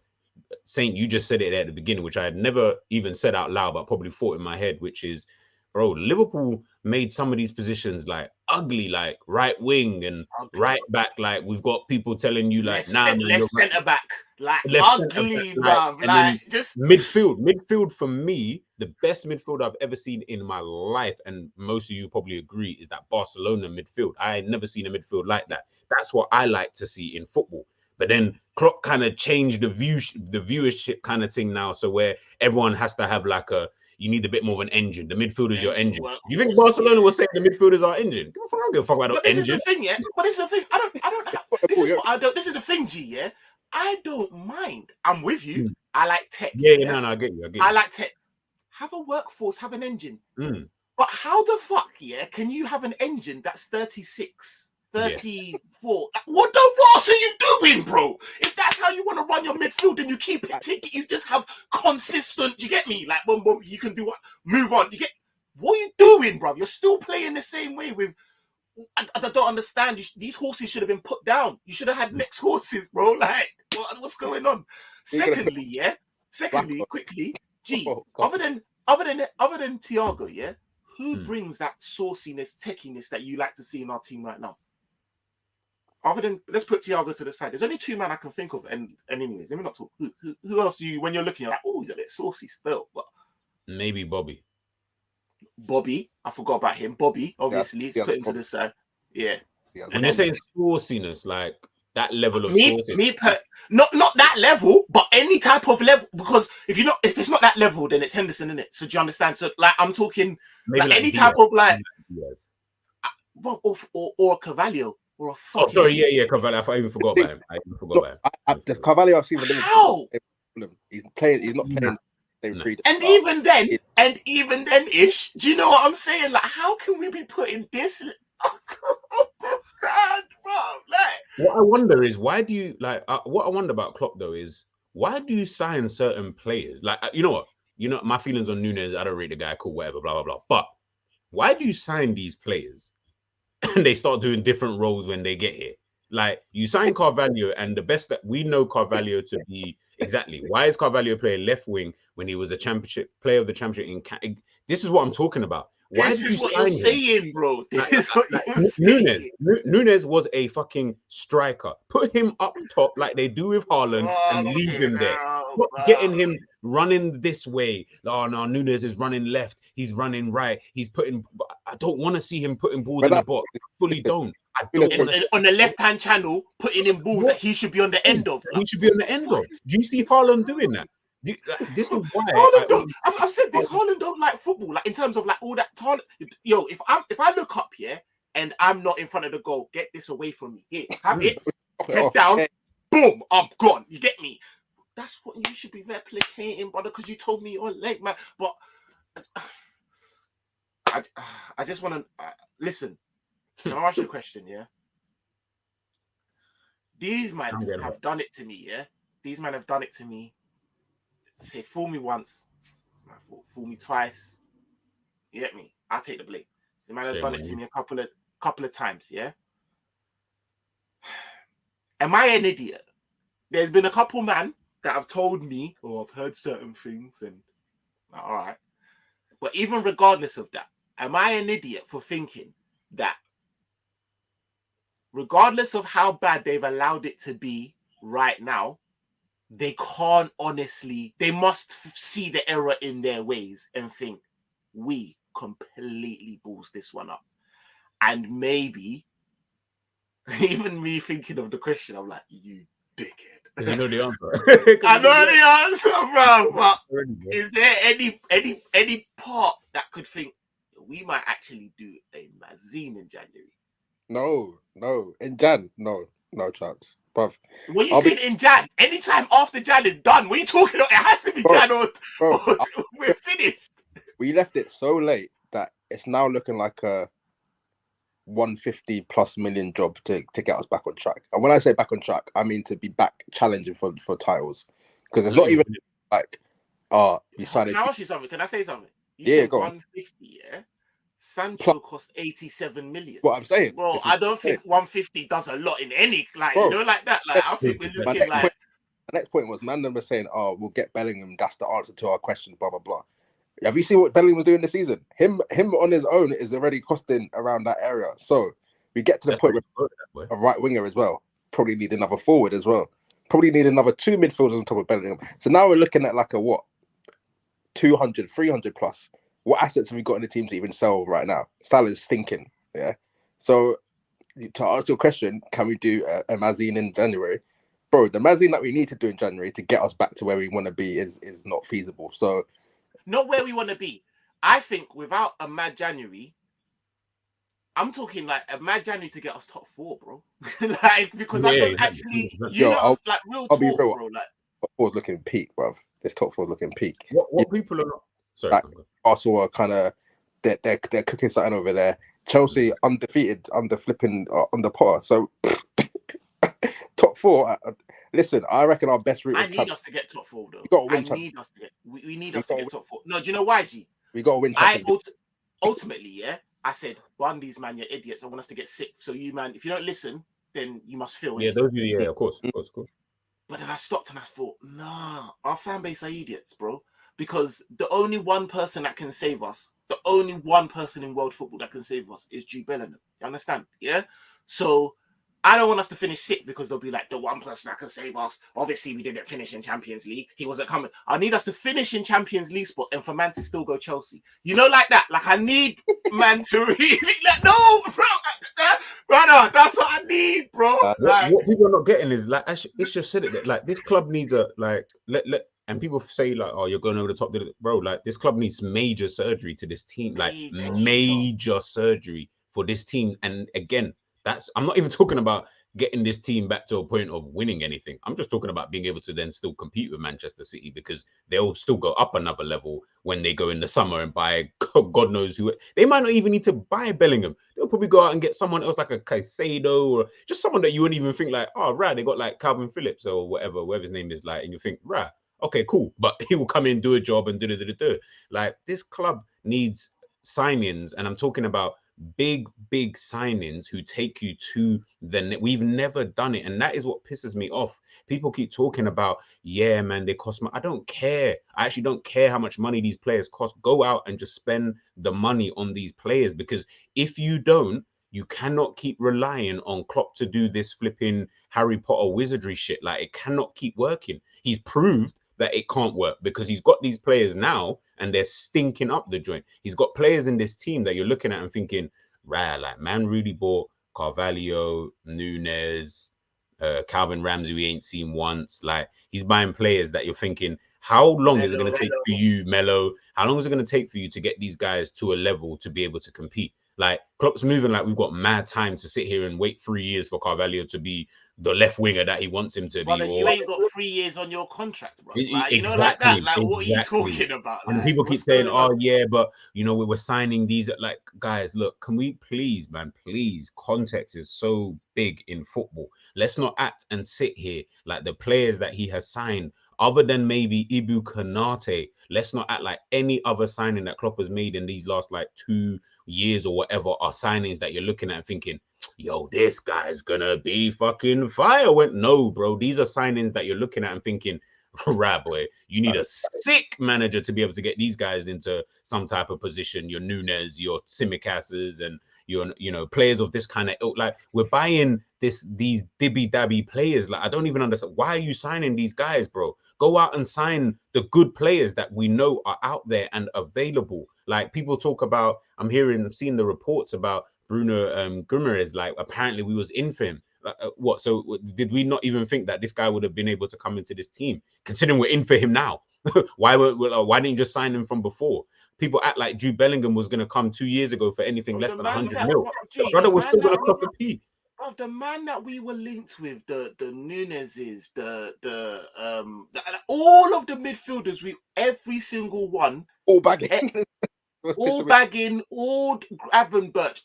Saint, you just said it at the beginning, which I had never even said out loud, but probably thought in my head, which is, bro, Liverpool made some of these positions like ugly, like right wing and right back. Like we've got people telling you like, nah, man, left you're right. centre back, like Left centre ugly, back, bruv. and Like then just midfield for me, the best midfield I've ever seen in my life, and most of you probably agree, is that Barcelona midfield. I had never seen a midfield like that. That's what I like to see in football. But then Klopp kind of changed the viewership kind of thing now, so where everyone has to have like you need a bit more of an engine. The midfield is your engine. Do you think Barcelona was saying the midfield is our engine? I don't give a fuck about the engine. Is the thing, yeah. But this is the thing. I don't have. This is what I don't. This is the thing, G. Yeah, I don't mind. I'm with you. I like tech. Yeah, no, I get you. I like tech. Have a workforce. Have an engine. But how the fuck, yeah, can you have an engine that's 36? 34. What else are you doing, bro? If that's how you want to run your midfield, then you keep it ticket. You just have consistent. You get me? Like, boom, boom. You can do what? Move on. You get what are you doing, bro? You're still playing the same way with. I don't understand. These horses should have been put down. You should have had next horses, bro. Like, what's going on? Secondly, quickly, G. Other than Thiago, yeah. Who brings that sauciness, techiness that you like to see in our team right now? Other than, let's put Thiago to the side. There's only two men I can think of. And anyways, let me not talk. Who else do you, when you're looking, you're like, oh, he's a bit saucy still. But maybe Bobby. I forgot about him. Bobby, obviously, put into the side. Yeah. When you're saying sauciness, like that level of sauciness. Not that level, but any type of level. Because if it's not that level, then it's Henderson, isn't it? So do you understand? So like I'm talking like any type of like, well, or Carvalho. Or a fucking Carvalho. I even forgot about him. The Carvalho I've seen with Liverpool. He's not playing. And even then, ish. Do you know what I'm saying? Like, how can we be putting this? God, bro. Like, what I wonder is why do you like? What I wonder about Klopp though is why do you sign certain players? Like, you know what? You know my feelings on Nunes. I don't rate the guy. Cool, whatever. Blah blah blah. But why do you sign these players? And they start doing different roles when they get here. Like you sign Carvalho, and the best that we know Carvalho to be exactly. Why is Carvalho playing left wing when he was a championship player of the championship? This is what I'm talking about. Why this is what you're saying, bro. This is what you're saying. Nunes was a fucking striker. Put him up top like they do with Haaland and leave him there. Not getting him running this way. Oh no, Nunes is running left. He's running right. He's putting. I don't want to see him putting balls in the box. I fully don't. I don't want on the left-hand channel, putting in balls that he should be on the end of. He should be on the end of. Do you see Haaland doing that? This is why I've said this. Haaland don't like football, like in terms of like all that talent. Yo, if I look up here and I'm not in front of the goal, get this away from me. Here, have it. Head down. Boom, I'm gone. You get me? That's what you should be replicating, brother. Because you told me you're late, man. But I just want to listen. Can I ask you a question? Yeah. These men have done it to me. Yeah. These men have done it to me. Say, fool me once, it's my fault. Fool me twice, you get me? I'll take the blame. The man has done it to me a couple of times, yeah? Am I an idiot? There's been a couple man that have told me, or I've heard certain things, and all right. But even regardless of that, am I an idiot for thinking that regardless of how bad they've allowed it to be right now, they can't honestly, they must see the error in their ways and think, we completely balls this one up. And maybe, even me thinking of the question, I'm like, you dickhead. You know the answer. I know the answer, bro. But is there any part that could think, we might actually do a magazine in January? No. In Jan, no chance. Bruv. When you saying in Jan, anytime after Jan is done, what are you talking about? It has to be Jan or we're finished. We left it so late that it's now looking like a 150+ million job to get us back on track. And when I say back on track, I mean to be back challenging for titles. Because it's not even like, you signed. Can I ask you something? Can I say something? You said go 150, yeah? Sancho cost 87 million. What I'm saying, bro, I don't think 150 does a lot in any, like, bro, you know, like that. Like, I think we're looking like The next point was, man, them were saying, "Oh, we'll get Bellingham. That's the answer to our question." Blah blah blah. Have you seen what Bellingham was doing this season? Him on his own is already costing around that area. So we get to the point where a right winger as well. Probably need another forward as well. Probably need another 2 midfielders on top of Bellingham. So now we're looking at like a what? 200, 300 plus. What assets have we got in the team to even sell right now? Salah's stinking. Yeah. So to answer your question, can we do a Mazine in January? Bro, the Mazine that we need to do in January to get us back to where we want to be is not feasible. So not where we want to be. I think without a mad January, I'm talking like a mad January to get us top 4, bro. Like, because I don't actually, like real talk, bro. Like, top 4's looking peak, bro. This top 4's looking peak. What people are not? Sorry, like, Arsenal are kind of they're cooking something over there. Chelsea undefeated under flipping under Potter. So top 4. Listen, I reckon our best route. I need us to get top 4 though. We need us to get top 4. No, do you know why, G? We got to win. Ultimately, yeah. I said, Bundy's man, you're idiots. I want us to get 6th. So you, man, if you don't listen, then you must feel. Yeah, those you, yeah, of course. But then I stopped and I thought, nah, our fan base are idiots, bro. Because the only one person that can save us, the only one person in world football that can save us is Jude Bellingham. You understand? Yeah. So I don't want us to finish 6th because they'll be like, the one person that can save us. Obviously, we didn't finish in Champions League. He wasn't coming. I need us to finish in Champions League spots and for man to still go Chelsea. You know, like that. Like, I need man to really, like, no, bro. Brother, that's what I need, bro. Like, what people are not getting is, like, actually, it's just said it. Like, this club needs a, like, and people say, like, oh, you're going over the top. Bro, like, this club needs major surgery to this team. Like, major surgery for this team. And again, I'm not even talking about getting this team back to a point of winning anything. I'm just talking about being able to then still compete with Manchester City, because they'll still go up another level when they go in the summer and buy God knows who. They might not even need to buy Bellingham. They'll probably go out and get someone else like a Caicedo or just someone that you wouldn't even think like, oh, right, they got like Calvin Phillips or whatever his name is, like, and you think, right, okay, cool. But he will come in, do a job and do. Like, this club needs signings, and I'm talking about big signings who take you to we've never done it, and that is what pisses me off. People keep talking about, yeah, man, they cost money. I don't care. I actually don't care how much money these players cost. Go out and just spend the money on these players, because if you don't, you cannot keep relying on Klopp to do this flipping Harry Potter wizardry shit. Like, it cannot keep working. He's proved that it can't work because he's got these players now and they're stinking up the joint. He's got players in this team that you're looking at and thinking, right, like, man really bought Carvalho, Nunes, Calvin Ramsey we ain't seen once. Like, he's buying players that you're thinking, how long is it going to take for you, Melo? How long is it going to take for you to get these guys to a level to be able to compete? Like, Klopp's moving like we've got mad time to sit here and wait 3 years for Carvalho to be the left winger that he wants him to be. Brother, you ain't got 3 years on your contract, bro. Like, you know, like that. Like, what are you talking about? Like, and people keep saying, oh, yeah, but, you know, we were signing these. Like, guys, look, can we please, man, please, context is so big in football. Let's not act and sit here like the players that he has signed, other than maybe Ibu Konate, let's not act like any other signing that Klopp has made in these last, like, 2 years or whatever are signings that you're looking at and thinking, yo, this guy's gonna be fucking fire. No, bro, these are signings that you're looking at and thinking, right, boy, you need a sick manager to be able to get these guys into some type of position. Your Nunes, your Simicasses, and your, you know, players of this kind of ilk. Like, we're buying these dibby dabby players. Like, I don't even understand, why are you signing these guys, bro? Go out and sign the good players that we know are out there and available. Like, people talk about, I'm seeing the reports about Bruno Guimaraes, like, apparently we was in for him. What? So did we not even think that this guy would have been able to come into this team, considering we're in for him now? Why didn't you just sign him from before? People act like Jude Bellingham was going to come 2 years ago for anything less than 100 mil. The brother was still going to cost a P. Of the man that we were linked with, the Nuneses, all of the midfielders, every single one, all bagging. All bagging, all Gravenberch,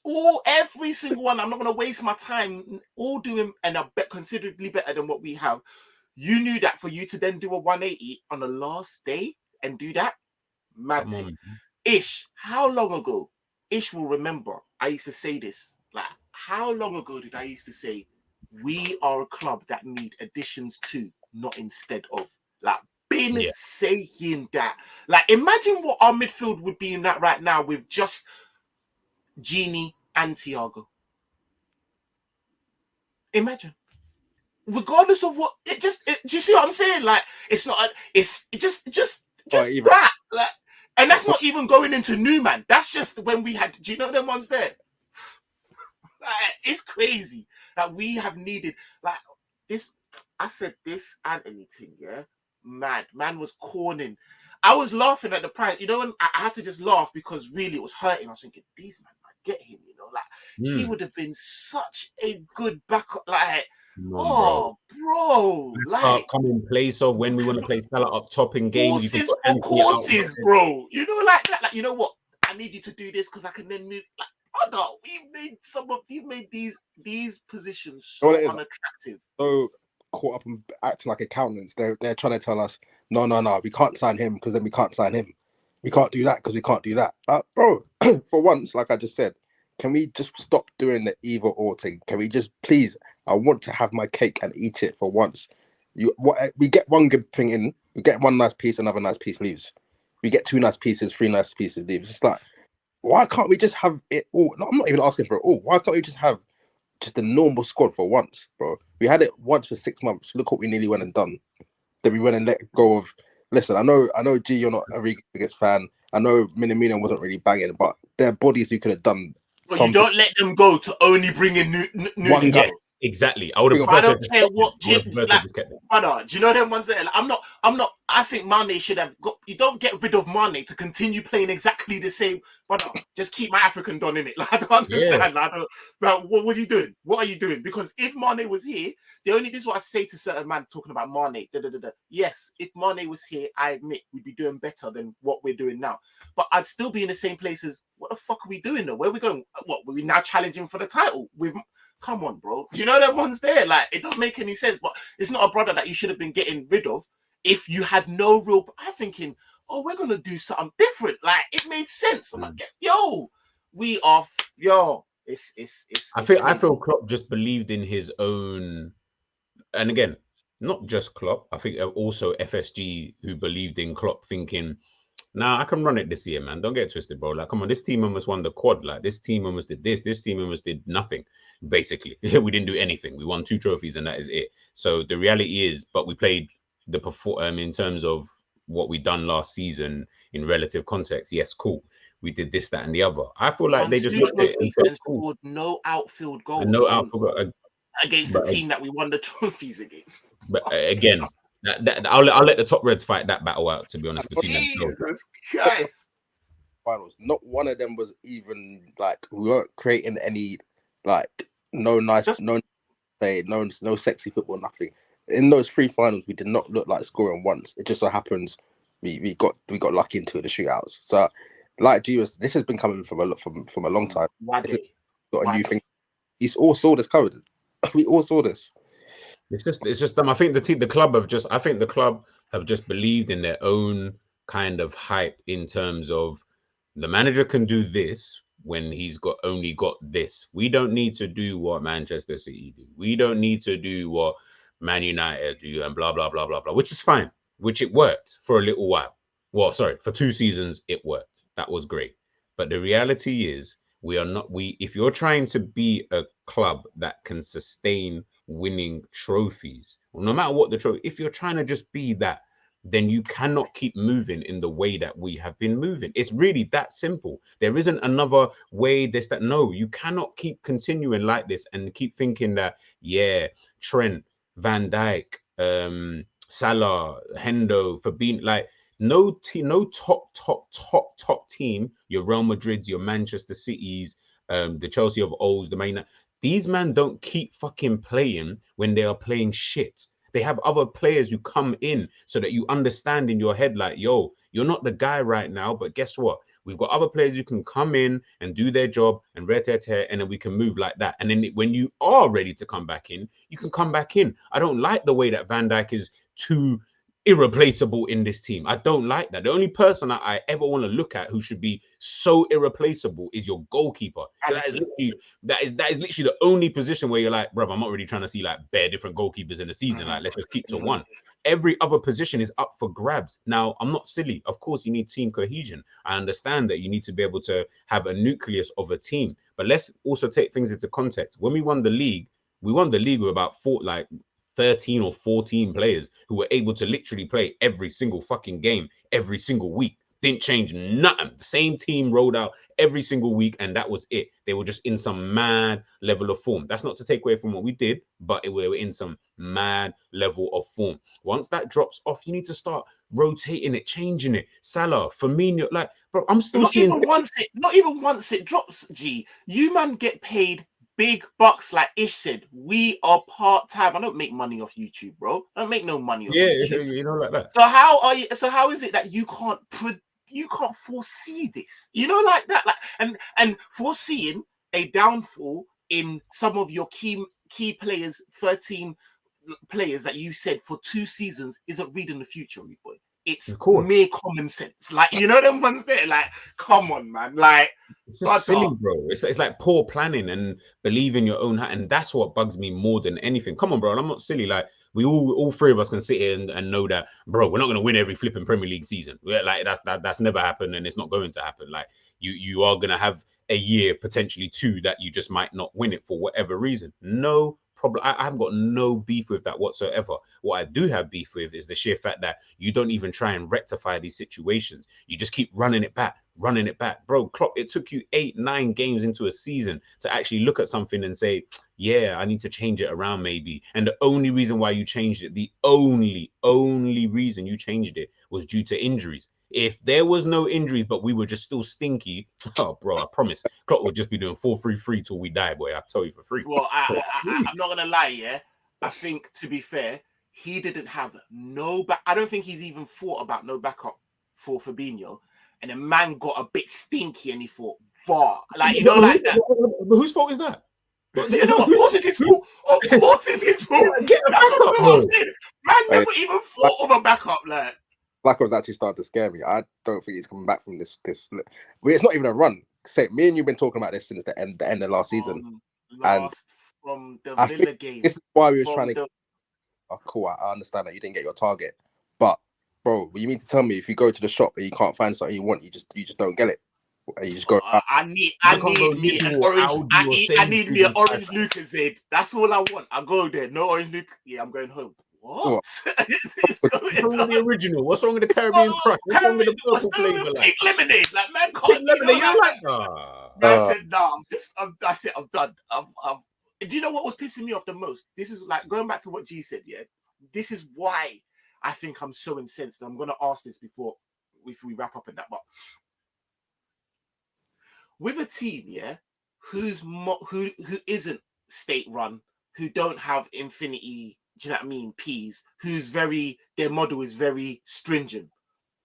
every single one. I'm not going to waste my time. All doing and a bit considerably better than what we have. You knew that for you to then do a 180 on the last day and do that, mad thing. Ish, how long ago? Ish will remember. I used to say this. Like, how long ago did I used to say we are a club that need additions to? not instead of. Like, been saying that. Like, imagine what our midfield would be in that right now with just Gini and Thiago. Imagine. Regardless of what, do you see what I'm saying? Like, it's not, it's just that. Like, and that's not even going into new man. That's just when we had, do you know them ones there? Like, it's crazy that we have needed, like, this. I said this and anything, yeah? Man was corning. I was laughing at the price. You know, when I had to just laugh because really it was hurting. I was thinking, these man might get him, you know? Like, he would have been such a good backup. Like, bro. Like, come in place of when we want to play Salah up top in games. Courses for courses, bro. You know, like, you know what? I need you to do this because I can then move. Like, we've made these positions so unattractive. So caught up and acting like accountants. They're trying to tell us, no, we can't sign him because then we can't sign him. We can't do that because we can't do that. Bro, for once, like I just said, can we just stop doing the either or thing? Can we just please? I want to have my cake and eat it for once. We get one good thing in, we get one nice piece, another nice piece leaves. We get two nice pieces, three nice pieces leaves. It's like, why can't we just have it all? No, I'm not even asking for it all. Why can't we just have just a normal squad for once, bro? We had it once for 6 months. Look what we nearly went and done. Then we went and let go of. Listen, I know, G, you're not a really biggest fan. I know Minamino wasn't really banging, but their bodies who could have done. But you don't let them go to only bring in new one guy. Exactly. I would have. I don't care what brother. Do you know them ones there? Like, I'm not. I think Mane should have got. You don't get rid of Mane to continue playing exactly the same. Brother, just keep my African don in it. Like, I don't understand. Like, what are you doing? What are you doing? Because if Mane was here, this is what I say to certain man talking about Mane. Yes, if Mane was here, I admit we'd be doing better than what we're doing now. But I'd still be in the same place as what the fuck are we doing though? Where are we going? What were we now challenging for the title with? Come on, bro. Do you know that one's there? Like, it doesn't make any sense, but it's not a brother that you should have been getting rid of if you had no real. I'm thinking, oh, we're gonna do something different. Like, it made sense. I'm like, it's. I feel Klopp just believed in his own, and again, not just Klopp. I think also FSG who believed in Klopp, thinking, nah, I can run it this year, man. Don't get twisted, bro. Like, come on, this team almost won the quad. Like, this team almost did this. This team almost did nothing, basically. We didn't do anything. We won 2 trophies, and that is it. So the reality is, but we played in terms of what we done last season in relative context. Yes, cool. We did this, that, and the other. I feel like they just looked at it and said, cool. Scored no outfield goals. No outfield goal against the team that we won the trophies against. But again. I'll let the top Reds fight that battle out, to be honest, between themselves. Jesus Christ. Finals. Not one of them was even like, we weren't creating any like no sexy football, nothing. In those 3 finals, we did not look like scoring once. It just so happens we got lucky into the shootouts. So, like Jesus, this has been coming from a long time. Got a new thing. He's all saw this covered. We all saw this. It's just them. I think the club have just believed in their own kind of hype in terms of the manager can do this when he's only got this. We don't need to do what Manchester City do. We don't need to do what Man United do and blah blah blah blah blah, which is fine. Which it worked for a little while. Well, sorry, for 2 seasons it worked. That was great. But the reality is, if you're trying to be a club that can sustain winning trophies, well, no matter what the trophy, if you're trying to just be that, then you cannot keep moving in the way that we have been moving. It's really that simple. There isn't another way. No, you cannot keep continuing like this and keep thinking that, Trent, Van Dijk, Salah, Hendo, Fabinho, like no top team, your Real Madrids, your Manchester Cities, the Chelsea of olds, the Man United, these men don't keep fucking playing when they are playing shit. They have other players who come in so that you understand in your head, like, yo, you're not the guy right now, but guess what? We've got other players who can come in and do their job and and then we can move like that. And then when you are ready to come back in, you can come back in. I don't like the way that Van Dijk is too irreplaceable in this team. I don't like that. The only person I ever want to look at who should be so irreplaceable is your goalkeeper. That is literally the only position where you're like, bro, I'm not really trying to see like bare different goalkeepers in the season. Like, let's just keep to one. Every other position is up for grabs. Now, I'm not silly. Of course, you need team cohesion. I understand that you need to be able to have a nucleus of a team. But let's also take things into context. When we won the league with about 13 or 14 players who were able to literally play every single fucking game every single week. Didn't change nothing. The same team rolled out every single week, and that was it. They were just in some mad level of form. That's not to take away from what we did, but we were in some mad level of form. Once that drops off, you need to start rotating it, changing it. Salah, Firmino, like, bro, I'm still not seeing. Not even once it drops, G. You man get paid big bucks, like Ish said. We are part-time. I don't make money off YouTube, bro. I don't make no money off YouTube. You know, like that. So how is it that you can't foresee this? You know, like that, like and foreseeing a downfall in some of your key players, 13 players that you said for 2 seasons isn't reading the future, boy. It's mere common sense. Like, you know, them ones there, like, come on, man. Like, it's just silly, bro. It's like poor planning and believe in your own hat. And that's what bugs me more than anything. Come on, bro. I'm not silly. Like, we all 3 of us can sit here and know that, bro, we're not going to win every flipping Premier League season. Like, that's never happened, and it's not going to happen. Like, you are going to have a year, potentially 2, that you just might not win it for whatever reason. No problem. I haven't got no beef with that whatsoever. What I do have beef with is the sheer fact that you don't even try and rectify these situations. You just keep running it back. Bro, Klopp, it took you 8-9 games into a season to actually look at something and say, yeah, I need to change it around maybe. And the only reason why you changed it, the only reason you changed it was due to injuries. If there was no injuries, but we were just still stinky, oh, bro, I promise, Klopp would just be doing 4-3-3 till we die, boy. I tell you for free. Well, I'm not gonna lie, yeah. I think, to be fair, he didn't have no back. I don't think he's even thought about no backup for Fabinho, and the man got a bit stinky, and he thought, "Bah," like, you know, like that. But whose fault is that? You know, of course it's his fault. Of course it's his fault. That's what I'm saying. Man never even thought of a backup, like. Flacco was actually starting to scare me. I don't think he's coming back from this. It's not even a run. Say, me and you've been talking about this since the end of last season. From the Villa game. This is why we were trying to. Oh, cool. I understand that you didn't get your target, but bro, you mean to tell me if you go to the shop and you can't find something you want, you just don't get it? You just go. I need me an orange Lucozade. That's all I want. I go there. No orange Lucozade. Yeah, I'm going home. What? What's wrong with the original? What's wrong with the Caribbean Crush? What's wrong with the purple flavor? Pink lemonade, like, man, can't lemonade. I said, no, that's it. I'm done. Do you know what was pissing me off the most? This is like going back to what G said. Yeah, this is why I think I'm so incensed. I'm gonna ask this before if we wrap up in that, but with a team, yeah, who isn't state run, who don't have infinity. Do you know what I mean? P's, their model is very stringent.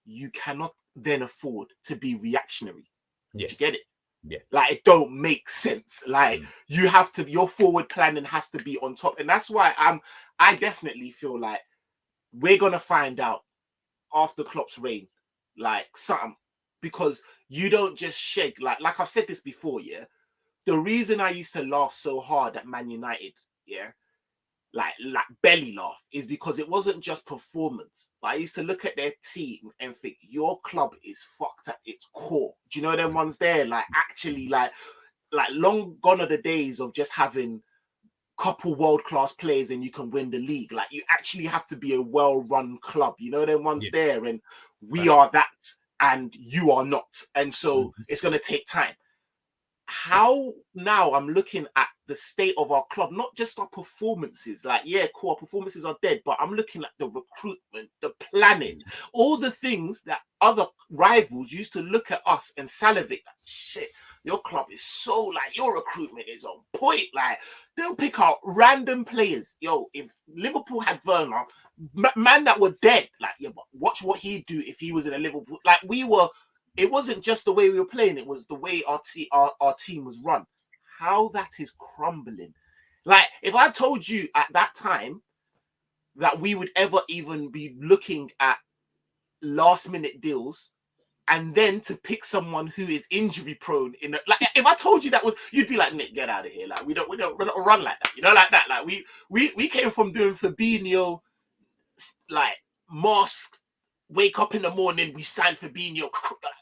You cannot then afford to be reactionary. Yes. You get it? Yeah. Like, it don't make sense. Like, you have to, your forward planning has to be on top. And that's why I definitely feel like we're going to find out after Klopp's reign, like, something. Because you don't just shake, like I've said this before, yeah? The reason I used to laugh so hard at Man United, yeah? Like belly laugh, is because it wasn't just performance. But I used to look at their team and think, your club is fucked at its core. Do you know them ones there? Like, actually, like long gone are the days of just having couple world-class players and you can win the league. Like, you actually have to be a well-run club. You know them ones there, and we are that, and you are not. And so it's going to take time. How now I'm looking at the state of our club, not just our performances. Like, yeah, cool, our performances are dead, but I'm looking at the recruitment, the planning, all the things that other rivals used to look at us and salivate. Like, shit, your club is so, like, your recruitment is on point. Like, they'll pick out random players. Yo, if Liverpool had Werner, man that were dead, like, yeah, but watch what he'd do if he was in a Liverpool. Like, it wasn't just the way we were playing, it was the way our team was run. How that is crumbling. Like, if I told you at that time that we would ever even be looking at last minute deals and then to pick someone who is injury prone in like if I told you that was, you'd be like, Nick, get out of here. Like we don't run like that, you know, like that. Like we came from doing Fabinho, like mask, wake up in the morning, we signed Fabinho. Like,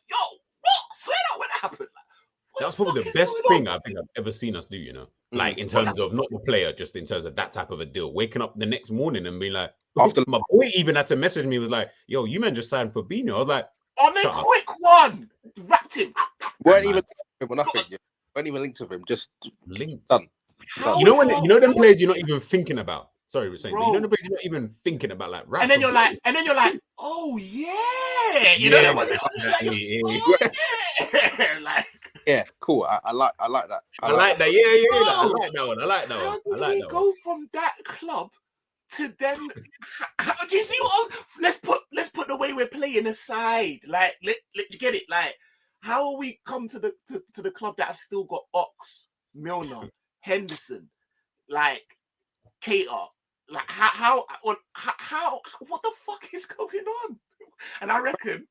yo, what? Swear that when it happened. Like, that's probably the best thing I think I've ever seen us do, you know, like in terms of not the player, just in terms of that type of a deal. Waking up the next morning and being like, after my boy even had to message me, was like, yo, you man just signed Fabinho. I was like, on a quick one, wrapped him. Weren't even nothing. Weren't even linked to him. Just linked. Done. You know them players you're not even thinking about. Sorry, we're saying, but you know the players you're not even thinking about, like, and then you're like, oh yeah, you know that was it. Like, yeah, cool. I like that. I like that. Yeah. I like that one. How did we go from that club to then? How do you see what? Let's put the way we're playing aside. Like, let you get it. Like, how are we come to the club that have still got Ox, Milner, Henderson, like Cater? Like, how what the fuck is going on? And I reckon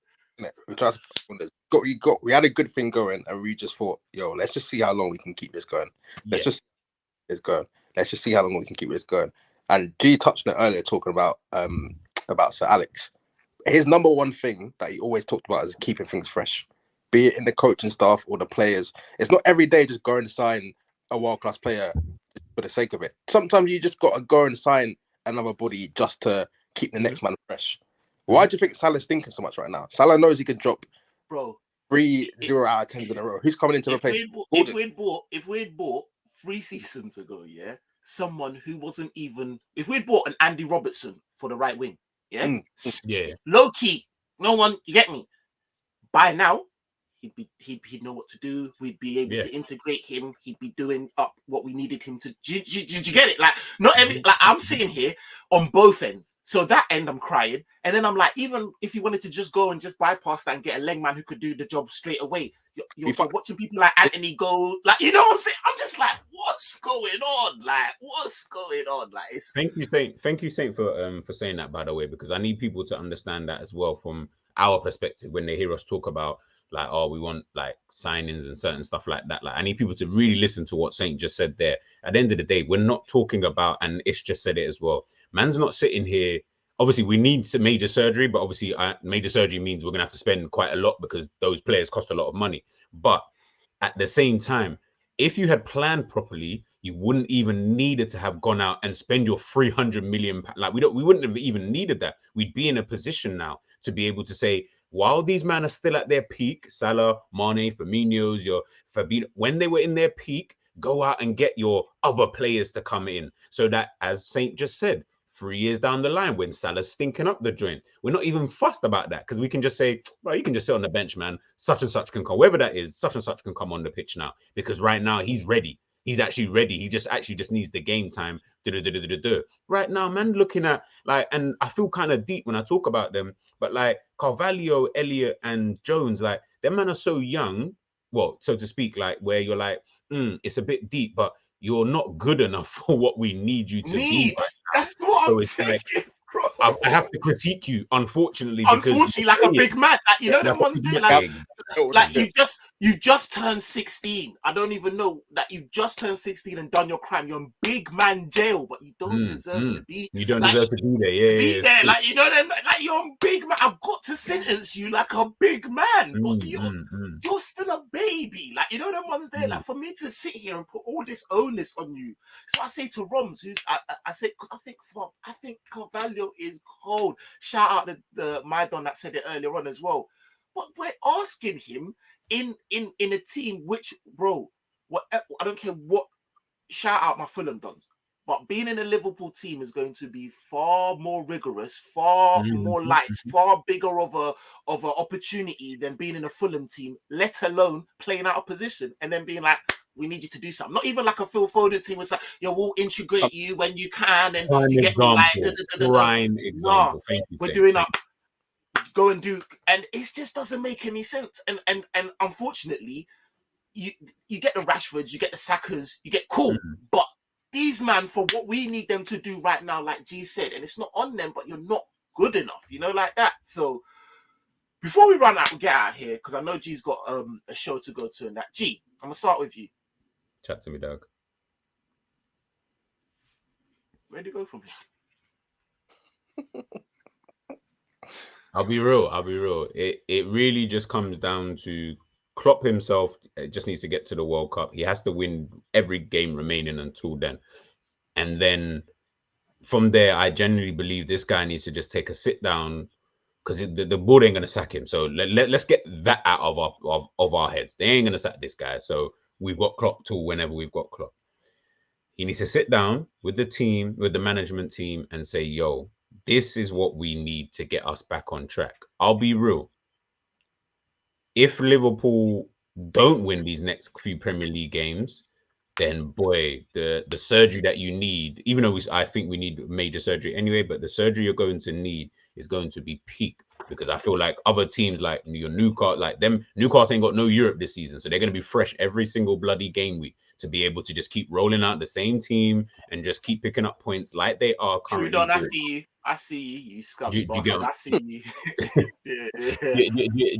we tried to we had a good thing going, and we just thought, yo, let's just see how long we can keep this going. Let's just see how long we can keep this going. And G touched on it earlier, talking about Sir Alex. His number one thing that he always talked about is keeping things fresh, be it in the coaching staff or the players. It's not every day just go and sign a world-class player for the sake of it. Sometimes you just got to go and sign another body just to keep the next man fresh. Why do you think Salah's thinking so much right now? Salah knows he can drop 3 0 out of 10s in a row. Who's coming in to replace? If we'd bought 3 seasons ago, someone who wasn't even, if we'd bought an Andy Robertson for the right wing, low key, no one, you get me? By now, he'd know what to do. We'd be able to integrate him. He'd be doing up what we needed him to. Did you get it? Like, not every, like, I'm sitting here on both ends. So that end, I'm crying, and then I'm like, even if you wanted to just go and just bypass that and get a leg man who could do the job straight away, you're watching people like Anthony go, like, you know what I'm saying? I'm just like, what's going on? Like, what's going on? Like, it's... Thank you, Saint, for saying that, by the way, because I need people to understand that as well from our perspective when they hear us talk about, like, oh, we want like signings and certain stuff like that. Like, I need people to really listen to what Saint just said there. At the end of the day, we're not talking about, and Ish just said it as well, man's not sitting here. Obviously, we need some major surgery, but obviously major surgery means we're going to have to spend quite a lot because those players cost a lot of money. But at the same time, if you had planned properly, you wouldn't even needed to have gone out and spend your 300 million. Like, we wouldn't have even needed that. We'd be in a position now to be able to say, while these men are still at their peak, Salah, Mane, Firmino's, your Fabinho, when they were in their peak, go out and get your other players to come in. So that, as Saint just said, 3 years down the line, when Salah's stinking up the joint, we're not even fussed about that because we can just say, well, you can just sit on the bench, man. Such and such can come, whoever that is, such and such can come on the pitch now because right now he's ready. He's actually ready. He just needs the game time. Right now, man, looking at like, and I feel kind of deep when I talk about them, but like Carvalho, Elliott, and Jones, like them men are so young, well, so to speak, like where you're like, it's a bit deep, but you're not good enough for what we need you to be. Right? That's what I'm saying. Like, I have to critique you, unfortunately. Unfortunately, like a big man. Like, you know, them ones there, like you just turned 16. I don't even know that you just turned 16 and done your crime. You're in big man jail, but you don't deserve to be. You don't deserve to be there. Yeah, like, you know, them, like you're a big man. I've got to sentence you like a big man, but you're still a baby. Like, you know, them ones there. Like, for me to sit here and put all this onus on you. So I say to Roms, who's I say, because I think Carvalho is cold. Shout out the my don that said it earlier on as well. But we're asking him in a team which, bro, what, I don't care what. Shout out my Fulham dons, but being in a Liverpool team is going to be far more rigorous, far more light, far bigger of a opportunity than being in a Fulham team. Let alone playing out of position and then being like, we need you to do something. Not even like a Phil Foden team was like, yo, we'll integrate you when you can, and you get me like prime example. Thank you. We're doing up. Go and do, and it just doesn't make any sense. And unfortunately, you get the Rashfords, you get the Sakas, you get cool, but these man, for what we need them to do right now, like G said, and it's not on them, but you're not good enough, you know, like that. So before we get out of here, because I know G's got a show to go to and that. G, I'm gonna start with you. Chat to me, dog. Where'd you go from here? I'll be real. It really just comes down to Klopp himself. Just needs to get to the World Cup. He has to win every game remaining until then. And then from there, I genuinely believe this guy needs to just take a sit down, because the board ain't going to sack him. So let's get that out of our heads. They ain't going to sack this guy. So we've got Klopp till whenever we've got Klopp. He needs to sit down with the team, with the management team, and say, yo, this is what we need to get us back on track. I'll be real. If Liverpool don't win these next few Premier League games, then boy, the surgery that you need, even though I think we need major surgery anyway, but the surgery you're going to need is going to be peak, because I feel like other teams like your Newcastle ain't got no Europe this season, so they're going to be fresh every single bloody game week to be able to just keep rolling out the same team and just keep picking up points like they are currently. Trudon, I see you scummy bastard. I see you.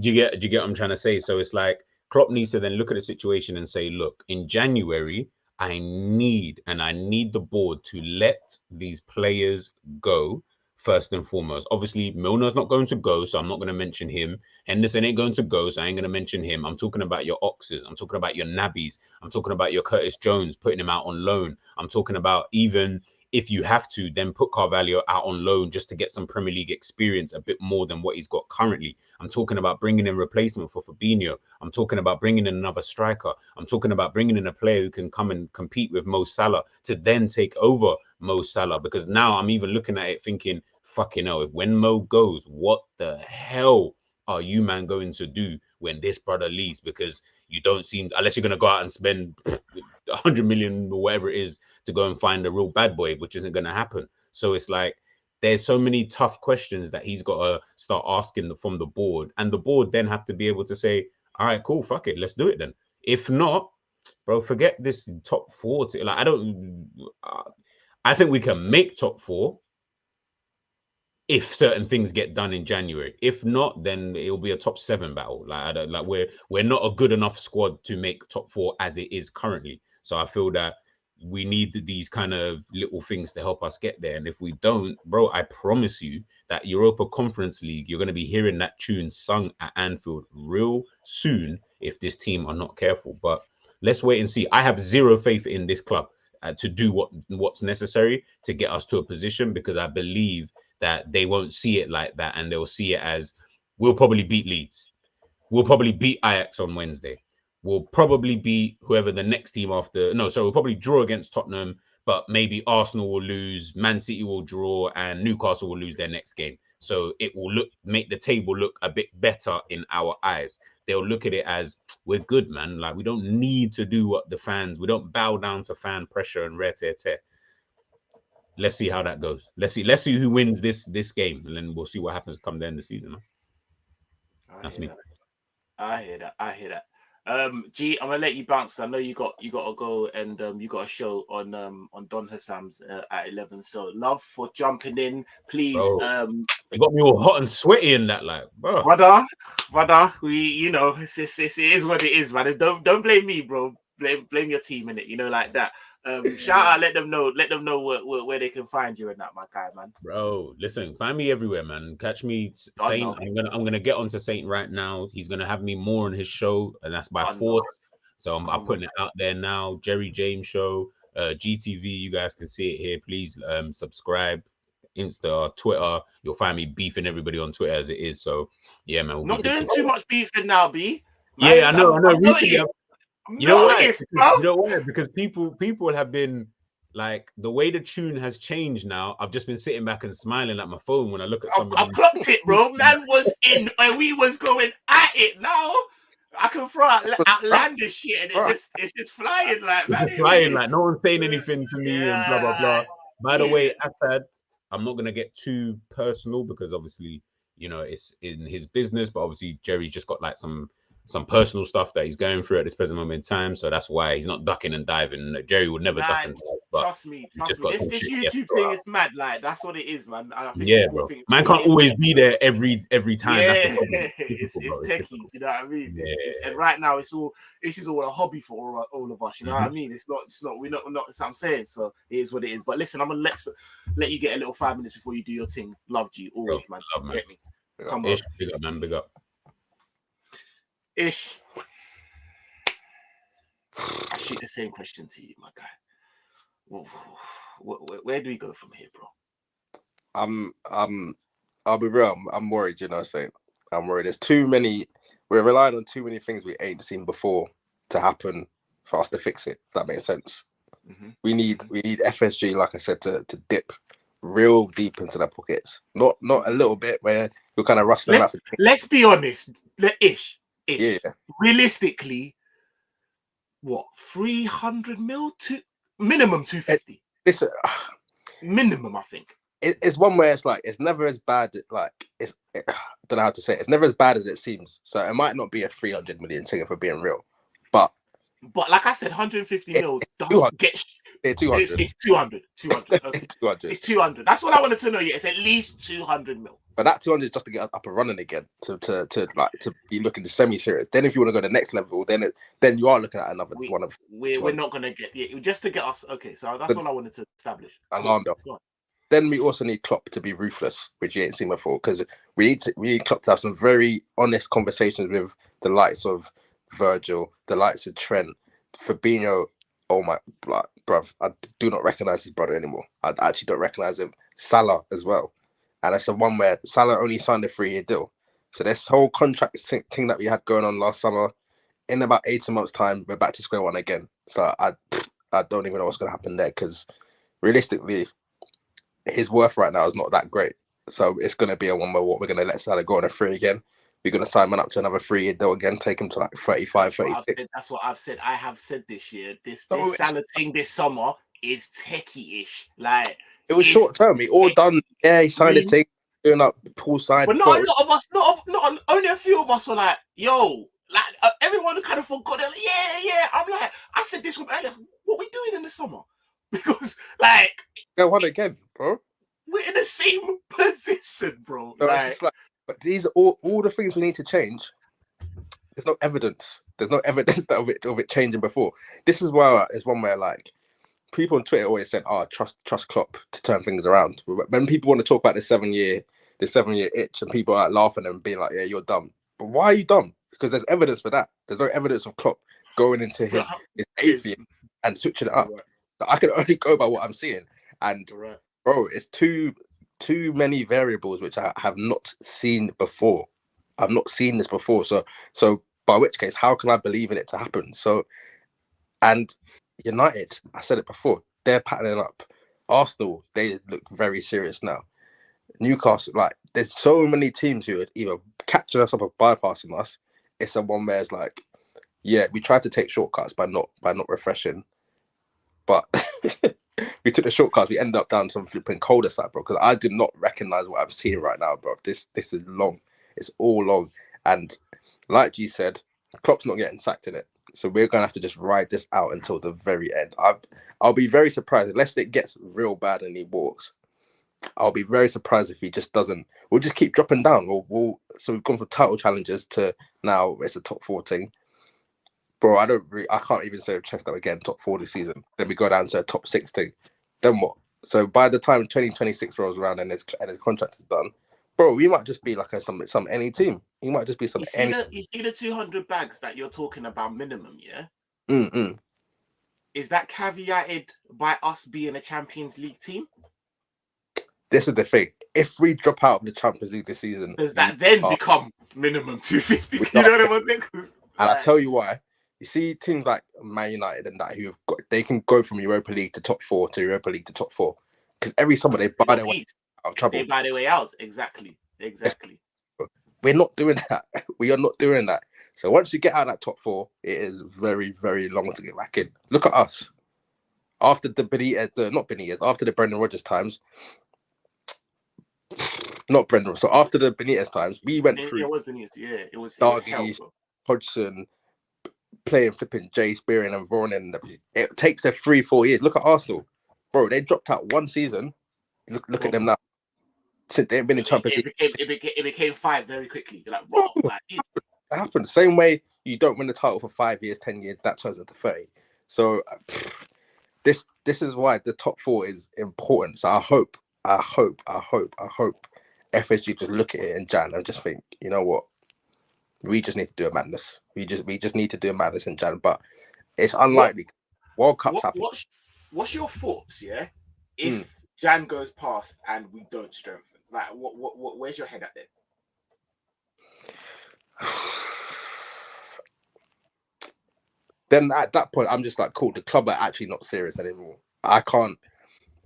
Do you get what I'm trying to say? So it's like Klopp needs to then look at the situation and say, look, in January, I need the board to let these players go first and foremost. Obviously, Milner's not going to go, so I'm not going to mention him. Henderson ain't going to go, so I ain't going to mention him. I'm talking about your Oxes. I'm talking about your Nabbies. I'm talking about your Curtis Jones, putting him out on loan. I'm talking about, even if you have to, then put Carvalho out on loan just to get some Premier League experience, a bit more than what he's got currently. I'm talking about bringing in replacement for Fabinho. I'm talking about bringing in another striker. I'm talking about bringing in a player who can come and compete with Mo Salah to then take over Mo Salah. Because now I'm even looking at it thinking, fucking hell, when Mo goes, what the hell are you, man, going to do when this brother leaves? Because you don't seem, unless you're going to go out and spend 100 million or whatever it is to go and find a real bad boy, which isn't going to happen. So it's like, there's so many tough questions that he's got to start asking from the board. And the board then have to be able to say, all right, cool, fuck it, let's do it then. If not, bro, forget this top 4. Like, I think we can make top 4 if certain things get done in January. If not, then it'll be a top 7 battle. Like we're not a good enough squad to make top 4 as it is currently. So I feel that we need these kind of little things to help us get there. And if we don't, bro, I promise you that Europa Conference League, you're going to be hearing that tune sung at Anfield real soon if this team are not careful. But let's wait and see. I have zero faith in this club to do what's necessary to get us to a position, because I believe that they won't see it like that, and they'll see it as, we'll probably beat Leeds. We'll probably beat Ajax on Wednesday. We'll probably beat whoever the next team after. No, so we'll probably draw against Tottenham, but maybe Arsenal will lose, Man City will draw, and Newcastle will lose their next game. So it will make the table look a bit better in our eyes. They'll look at it as, we're good, man. Like, we don't need to do what the fans, we don't bow down to fan pressure and rare tear tear. Let's see how that goes. Let's see who wins this game, and then we'll see what happens come the end of the season. That's me. I hear that. G, I'm gonna let you bounce. I know you got to go, and you got a show on Don Hassam's at 11. So love for jumping in, please. It got me all hot and sweaty in that, like, bro. Brother, we, it is what it is, man. Don't blame me, bro. Blame your team in it, like that. Shout out, let them know where they can find you and that, my guy, man. Bro, listen, find me everywhere, man. Catch me, Saint. I'm gonna get onto Saint right now. He's gonna have me more on his show, and that's by force. So I'm putting it out there now. Jerry James show, GTV. You guys can see it here. Please subscribe. Insta, Twitter. You'll find me beefing everybody on Twitter as it is. So yeah, man. Not doing too much beefing now, B. Man, yeah, I know. Recently, you know why? Because people have been like, the way the tune has changed now. I've just been sitting back and smiling at my phone when I look at somebody. I clocked it, bro. Man was in, and we was going at it. Now I can throw out outlandish shit, and it's just flying like, man. It's flying like, no one's saying anything to me and blah blah blah. By the way, Assad, I'm not gonna get too personal because obviously, it's in his business, but obviously Jerry's just got like some some personal stuff that he's going through at this present moment in time. So that's why he's not ducking and diving. Jerry would never duck and dive. But trust me. just got some This shit he has to YouTube sort thing out. is mad. Like that's what it is, man. I think Yeah, people bro. think Man can't always be there every time. That's the Yeah, problem. it's Difficult, bro. techie. Do you know what I mean? It's, Yeah. and right now, this is all a hobby for all of us. You know what I Mhm. mean? It's not. We're not. That's what I'm saying. So it is what it is. But listen, I'm gonna let you get a little 5 minutes before you do your thing. Loved you always, man. Love, man. Get me? Come on, Ish, big up, man. Big up. Ish. I shoot the same question to you, my guy. Where do we go from here, bro? I'll be real. I'm worried. You know what I'm saying? I'm worried. There's too many. We're relying on too many things we ain't seen before to happen for us to fix it. If that makes sense. Mm-hmm. We need FSG, like I said, to dip real deep into their pockets. Not a little bit where you're kind of rustling out. Let's be honest. Ish. Yeah. Realistically, what 300 mil to minimum 250? It's minimum, I think. It's one where it's like it's never as bad. Like I don't know how to say it. It's never as bad as it seems. So it might not be a 300 million ticket for being real, but like I said, 150 mil does get. It's 200. It's 200. 200. Okay. 200. It's 200. That's what I wanted to know. Yeah, it's at least 200 mil. But that 200 is just to get us up and running again, to be looking semi-serious. Then if you want to go to the next level, then you are looking at another one of. We're not gonna get just to get us. Okay, so that's all I wanted to establish. Alarm bell. Then we also need Klopp to be ruthless, which you ain't seen before, because we need Klopp to have some very honest conversations with the likes of Virgil, the likes of Trent, Fabinho. Oh my, bruv, I do not recognize his brother anymore. I actually don't recognize him. Salah as well. And that's the one where Salah only signed a 3-year deal. So this whole contract thing that we had going on last summer, in about 18 months' time, we're back to square one again. So I don't even know what's going to happen there, because realistically, his worth right now is not that great. So it's going to be a one where we're going to let Salah go on a free again. We're going to sign him up to another 3-year deal again, take him to like 35, 36. That's what I've said. I have said this year. This Salah thing this summer is techie-ish. Like, it was short term. He all done. Yeah, he signed a thing, doing up poolside. But not a lot of us. Not only a few of us were like, "Yo," like everyone kind of forgot. They're like, yeah. I'm like, I said this from earlier. What we doing in the summer? Because like, go on again, bro. We're in the same position, bro. No, but these are all the things we need to change. There's no evidence. There's no evidence of it changing before. This is why it's one where like people on Twitter always said, "Oh, trust Klopp to turn things around." When people want to talk about the 7-year itch, and people are laughing and being like, "Yeah, you're dumb." But why are you dumb? Because there's evidence for that. There's no evidence of Klopp going into his 8th year and switching it up. Right. So I can only go by what I'm seeing. And bro, it's too many variables which I have not seen before. I've not seen this before. So by which case, how can I believe in it to happen? So, and United, I said it before, they're patterning up. Arsenal, they look very serious now. Newcastle, like, there's so many teams who are either catching us up or bypassing us. It's a one where it's like, yeah, we tried to take shortcuts by not refreshing, but we took the shortcuts. We ended up down some flipping cul-de-sac, bro. Because I did not recognize what I'm seeing right now, bro. This is long. It's all long, and like you said, Klopp's not getting sacked in it. So we're gonna have to just ride this out until the very end. I'll be very surprised unless it gets real bad and he walks. I'll be very surprised if he just doesn't. We'll just keep dropping down. So we've gone from title challenges to now it's a top 14. Bro, I can't even say with chest that again top 4 this season. Then we go down to a top 16. Then what? So by the time 2026 rolls around and his contract is done, bro, we might just be like some any team. He might just be some. You see the 200 bags that you're talking about minimum, yeah? Mm-mm. Is that caveated by us being a Champions League team? This is the thing. If we drop out of the Champions League this season, does that then become minimum 250? You know what I'm saying? And I tell you why. You see teams like Man United and that they can go from Europa League to top 4 to Europa League to top 4 because every summer they buy their way out of trouble. They buy their way out. Exactly. We're not doing that. We are not doing that. So once you get out of that top 4, it is very, very long to get back in. Look at us. After after the Brendan Rodgers times. Not Brendan. So after the Benitez times, we went through. It was Benitez. Yeah, it was Dargies, Hodgson, playing flipping Jay Spearing and Voronin. It takes a 3-4 years. Look at Arsenal, bro. They dropped out one season. Look at them now. Since they've been in Champions League, it became 5 very quickly. You're like, bro, bro, like, it happened. Same way you don't win the title for 5 years, 10 years. That turns into 30. So this is why the top 4 is important. So I hope FSG just look at it in Jan and just think, you know what, we just need to do a madness. We just need to do a madness in Jan, but it's unlikely. World Cups happen. What's your thoughts? Yeah, if Jan goes past and we don't strengthen, like, what where's your head at then? Then at that point, I'm just like, cool. The club are actually not serious anymore. I can't,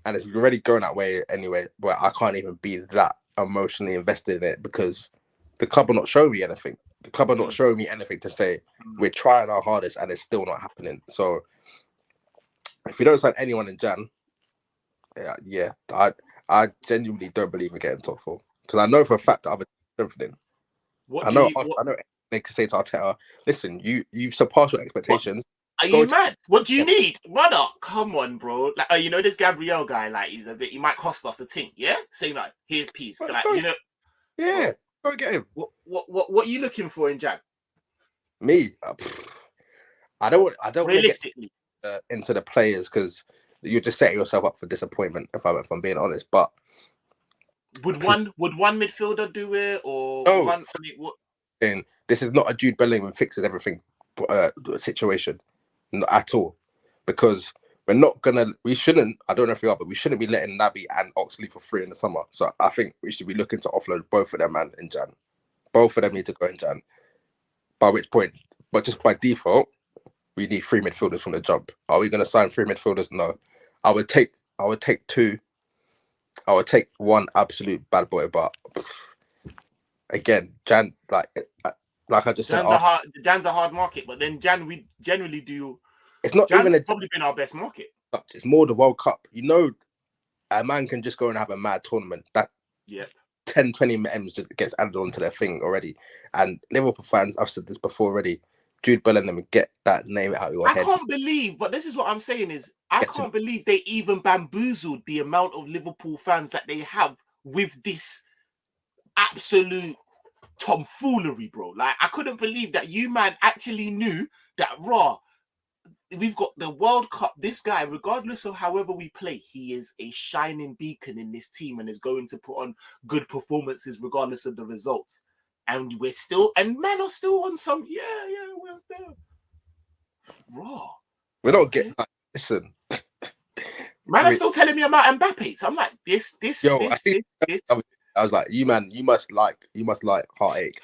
and it's already going that way anyway. Where I can't even be that emotionally invested in it because the club are not showing me anything. The club are not showing me anything to say we're trying our hardest and it's still not happening. So if we don't sign anyone in Jan, yeah, I genuinely don't believe in getting top 4 because I know for a fact that I've been strengthening. I know they can say to Arteta, listen, you've surpassed your expectations. Are you mad? What do you need, brother? Come on, bro. Like, you know this Gabriel guy, like, he might cost us the thing, yeah? Say no, here's peace. Like, you know, yeah, go get him. What are you looking for in Jan? Me, I don't realistically get, into the players because you're just setting yourself up for disappointment. If I'm being honest, but would one midfielder do it or no, one? I mean, what? And this is not a Jude Bellingham fixes everything situation, not at all, because we shouldn't. I don't know if we are, but we shouldn't be letting Naby and Oxley for free in the summer. So I think we should be looking to offload both of them, man, in Jan. Both of them need to go in Jan. By which point, but just by default, we need 3 midfielders from the jump. Are we going to sign 3 midfielders? No. I would take 2. I would take 1 absolute bad boy, but again, Jan, like I just said, Jan's a hard market, but then Jan, we generally do. It's not Jan's even probably been our best market. It's more the World Cup. You know, a man can just go and have a mad tournament. That 10-20 M's just gets added onto their thing already. And Liverpool fans, I've said this before already, Jude Bellingham, get that name out of your head. I can't believe, but this is what I'm saying is, I can't believe they even bamboozled the amount of Liverpool fans that they have with this absolute tomfoolery, bro. Like, I couldn't believe that you, man, actually knew that, we've got the World Cup. This guy, regardless of however we play, he is a shining beacon in this team and is going to put on good performances regardless of the results. And we're still, and man are still on some, we're there. We're not getting, listen. Man are still telling me about Mbappe. So I'm like, this. I was like, you must like heartache.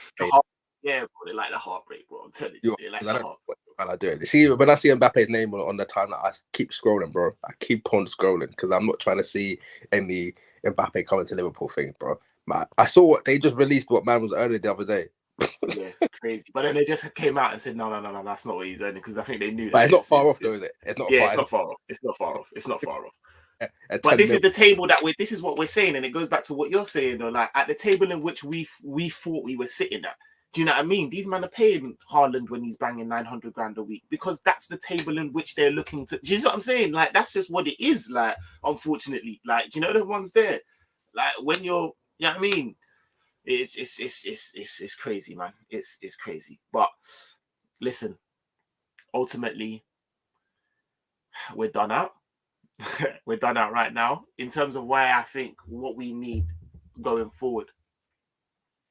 Yeah, bro, they like the heartbreak, bro. I'm telling you, they like the heartbreak. And I do it. See, when I see Mbappe's name on the time, I keep scrolling, bro. I keep on scrolling because I'm not trying to see any Mbappe coming to Liverpool thing, bro. I saw what they just released, what man was earning the other day. Yeah, it's crazy. But then they just came out and said, no, that's not what he's earning, because I think they knew that. But it's not far off, though, is it? It's not far off. It's not far off. But this is the table that this is what we're saying, and it goes back to what you're saying, though. Like, at the table in which we thought we were sitting at. Do you know what I mean? These men are paying Haaland when he's banging 900 grand a week because that's the table in which they're looking to. Do you know what I'm saying? Like, that's just what it is. Like, unfortunately, like, do you know the ones there? Like, when you're, you know what I mean? It's crazy, man. It's crazy. But listen, ultimately, we're done out. We're done out right now in terms of why I think what we need going forward.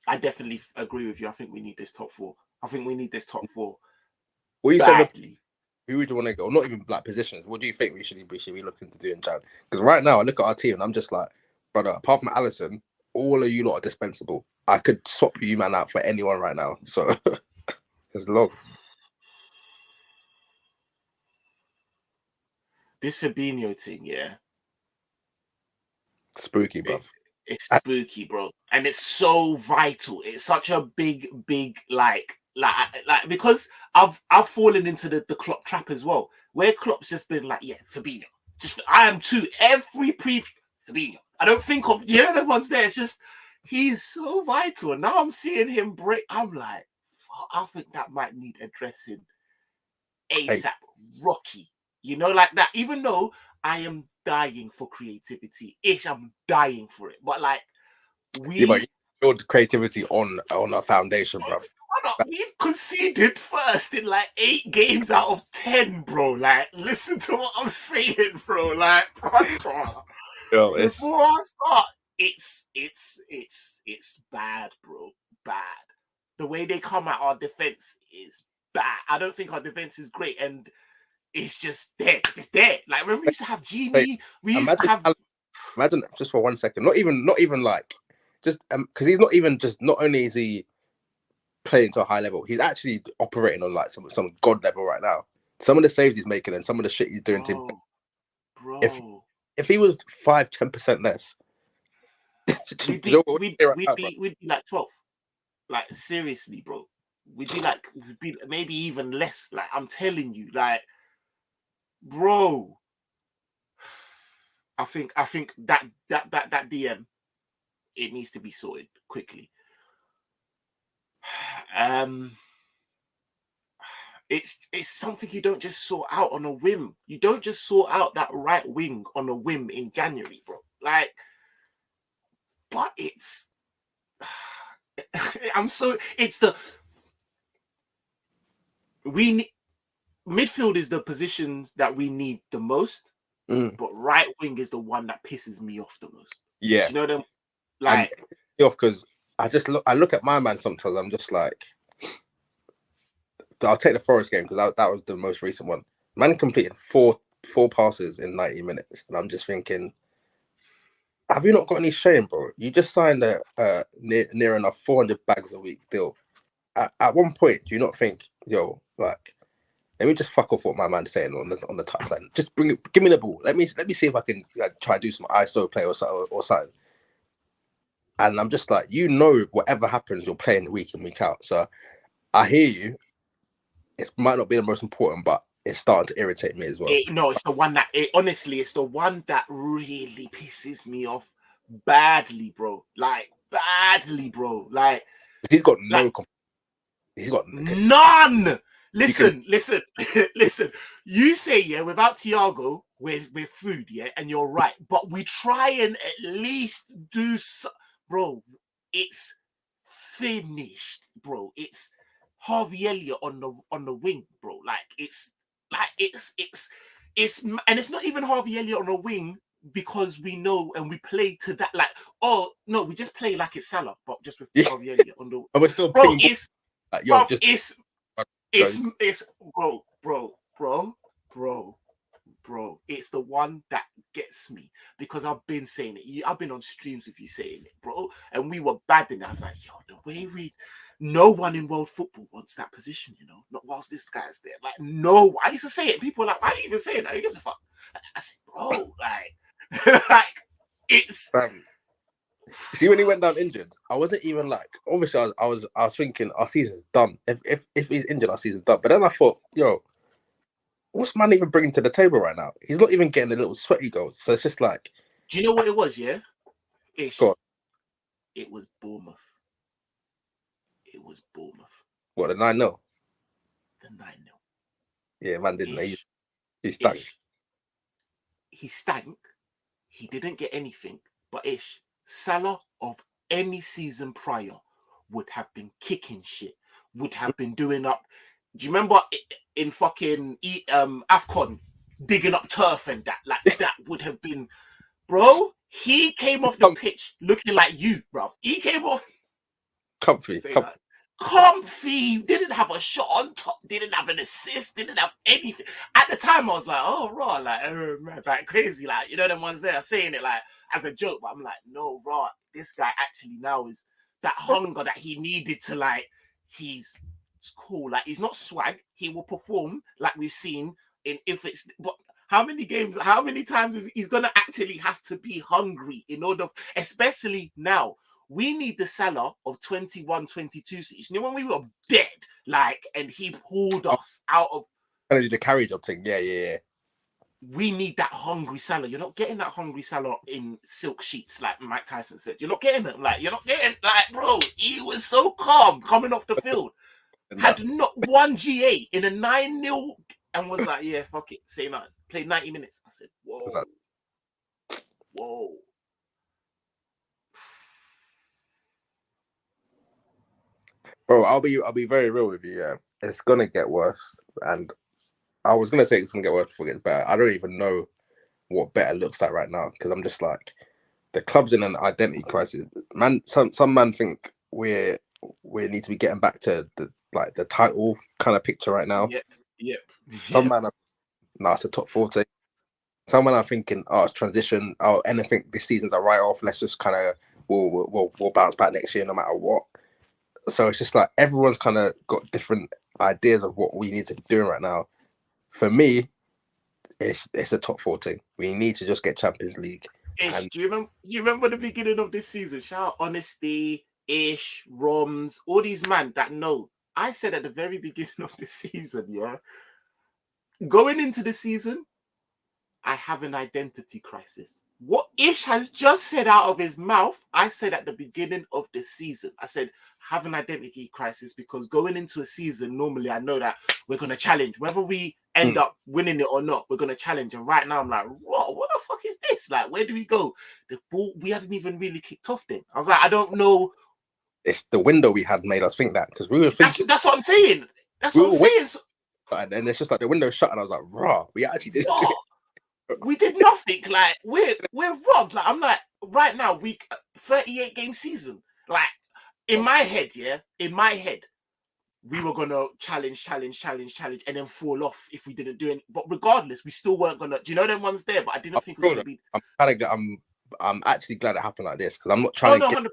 I definitely agree with you. I think we need this top 4. I think we need this top 4. Well, you said who would you want to go? Not even black positions. What do you think we should be looking to do in Jan? Because right now I look at our team and I'm just like, brother, apart from Alisson, all of you lot are dispensable. I could swap you man out for anyone right now. So it's long. This Fabinho thing, yeah. Spooky, bro. It's spooky, bro. And it's so vital. It's such a big, like because I've fallen into the Klopp trap as well, where Klopp's just been like, yeah, Fabinho. I am too. Every preview, Fabinho. I don't think of the ones there. It's just, he's so vital. And now I'm seeing him break. I'm like, I think that might need addressing Hey. ASAP. Rocky, you know, like that. Even though I am dying for creativity, I'm dying for it. But like Yeah, but you build creativity on a foundation, bro. We've conceded first in like 8 games out of 10, bro. Like, listen to what I'm saying, bro. Like, Yo, before I start, it's bad, bro. Bad. The way they come at our defense is bad. I don't think our defense is great, and it's just there, Like, when we used to have Genie, we used to have. Imagine just for 1 second, not even like, just because he's not even just. Not only is he playing to a high level, he's actually operating on like some god level right now. Some of the saves he's making and some of the shit he's doing bro. If he was 5-10% less, we'd be like 12. Like, seriously, bro. We'd be maybe even less. Like, I'm telling you, like, bro. I think that DM, it needs to be sorted quickly. It's something you don't just sort out on a whim. You don't just sort out that right wing on a whim in January, bro. Like, but it's midfield is the positions that we need the most, but right wing is the one that pisses me off the most. Yeah, do you know them? Like, because I look at my man sometimes. I'm just like, I'll take the Forest game because that was the most recent one. Man completed four passes in 90 minutes, and I'm just thinking, have you not got any shame, bro? You just signed a near enough 400 bags a week deal. At one point, do you not think, yo, like, let me just fuck off what my man's saying on the touchline? Just give me the ball. Let me see if I can try to do some ISO play or something. And I'm just like, whatever happens, you're playing week in, week out. So I hear you. It might not be the most important, but it's starting to irritate me as well. It's the one that honestly, it's the one that really pisses me off badly, bro. Like, badly, bro. Like, he's got he's got none. Listen. You say, yeah, without Thiago, we're food, yeah, and you're right. But we try and at least do bro. It's finished, bro. It's Harvey Elliott on the wing, bro. It's and it's not even Harvey Elliott on the wing because we know and we play to that. Like, oh no, we just play like it's Salah, but just with Harvey Elliott on the. And we're still, bro. Bro. It's the one that gets me because I've been saying it. I've been on streams with you saying it, bro. And we were bad, and I was like, yo, the way no one in world football wants that position, you know, not whilst this guy's there. Like, no, I used to say it. People are like, why are you even saying that? Who gives a fuck? I said, bro, like, like, it's. See, when he went down injured, I wasn't even like, obviously, I was thinking our season's done. If he's injured, our season's done. But then I thought, yo, what's man even bringing to the table right now? He's not even getting the little sweaty goals. So it's just like, do you know what it was? Yeah, it was Bournemouth. It was Bournemouth. What, the 9-0? The 9-0. Yeah, man didn't. He stank. He stank. He didn't get anything. But Salah of any season prior would have been kicking shit. Would have been doing up. Do you remember in fucking AFCON digging up turf and that? Like, that would have been, bro. He came off the pitch looking like you, bruv. He came off comfy. Didn't have a shot on top. Didn't have an assist. Didn't have anything. At the time, I was like, oh, raw, man, like crazy, like, you know, them ones there saying it like as a joke, but I'm like, no, raw. This guy actually now is that hunger that he needed to, like, it's cool. Like, he's not swag. He will perform like we've seen but how many times is he's gonna actually have to be hungry in order, especially now. We need the Salah of 21, 22 seasons. You know, when we were dead, like, and he pulled us out of the carry job thing. Yeah. We need that hungry Salah. You're not getting that hungry Salah in silk sheets, like Mike Tyson said. You're not getting it. Like, you're not getting, like, bro, he was so calm coming off the field. had not one GA in a 9-0 and was like, yeah, fuck it, say nothing. Played 90 minutes. I said, whoa. Whoa. Bro, I'll be very real with you. Yeah, it's gonna get worse, and I was gonna say it's gonna get worse before it gets better. I don't even know what better looks like right now because I'm just like the club's in an identity crisis. Man, some man think we need to be getting back to the title kind of picture right now. Yep. Some man, it's a top 40. Some man are thinking, oh, it's transition. Oh, anything this season's a write off. Let's just kind of we'll bounce back next year no matter what. So it's just like everyone's kind of got different ideas of what we need to be doing right now. For me, it's a top 40. We need to just get Champions League. Ish, do you remember the beginning of this season? Shout out Honesty, Ish, Roms, all these man that know. I said at the very beginning of the season, yeah, going into the season, I have an identity crisis. What Ish has just said out of his mouth, I said at the beginning of the season. I said, have an identity crisis because going into a season, normally I know that we're going to challenge. Whether we end up winning it or not, we're going to challenge. And right now I'm like, what the fuck is this? Like, where do we go? The ball, we hadn't even really kicked off then. I was like, I don't know. It's the window we had made us think that because we were thinking. That's what I'm saying. That's what I'm saying. So, and it's just like the window shut and I was like, raw, we actually did. We did nothing. Like we're robbed. Like I'm like right now, 38 game season. Like in my head, we were gonna challenge, and then fall off if we didn't do it. But regardless, we still weren't gonna. Do you know them ones there? But I didn't think it was gonna be. I'm actually glad it happened like this because I'm not trying. Oh no,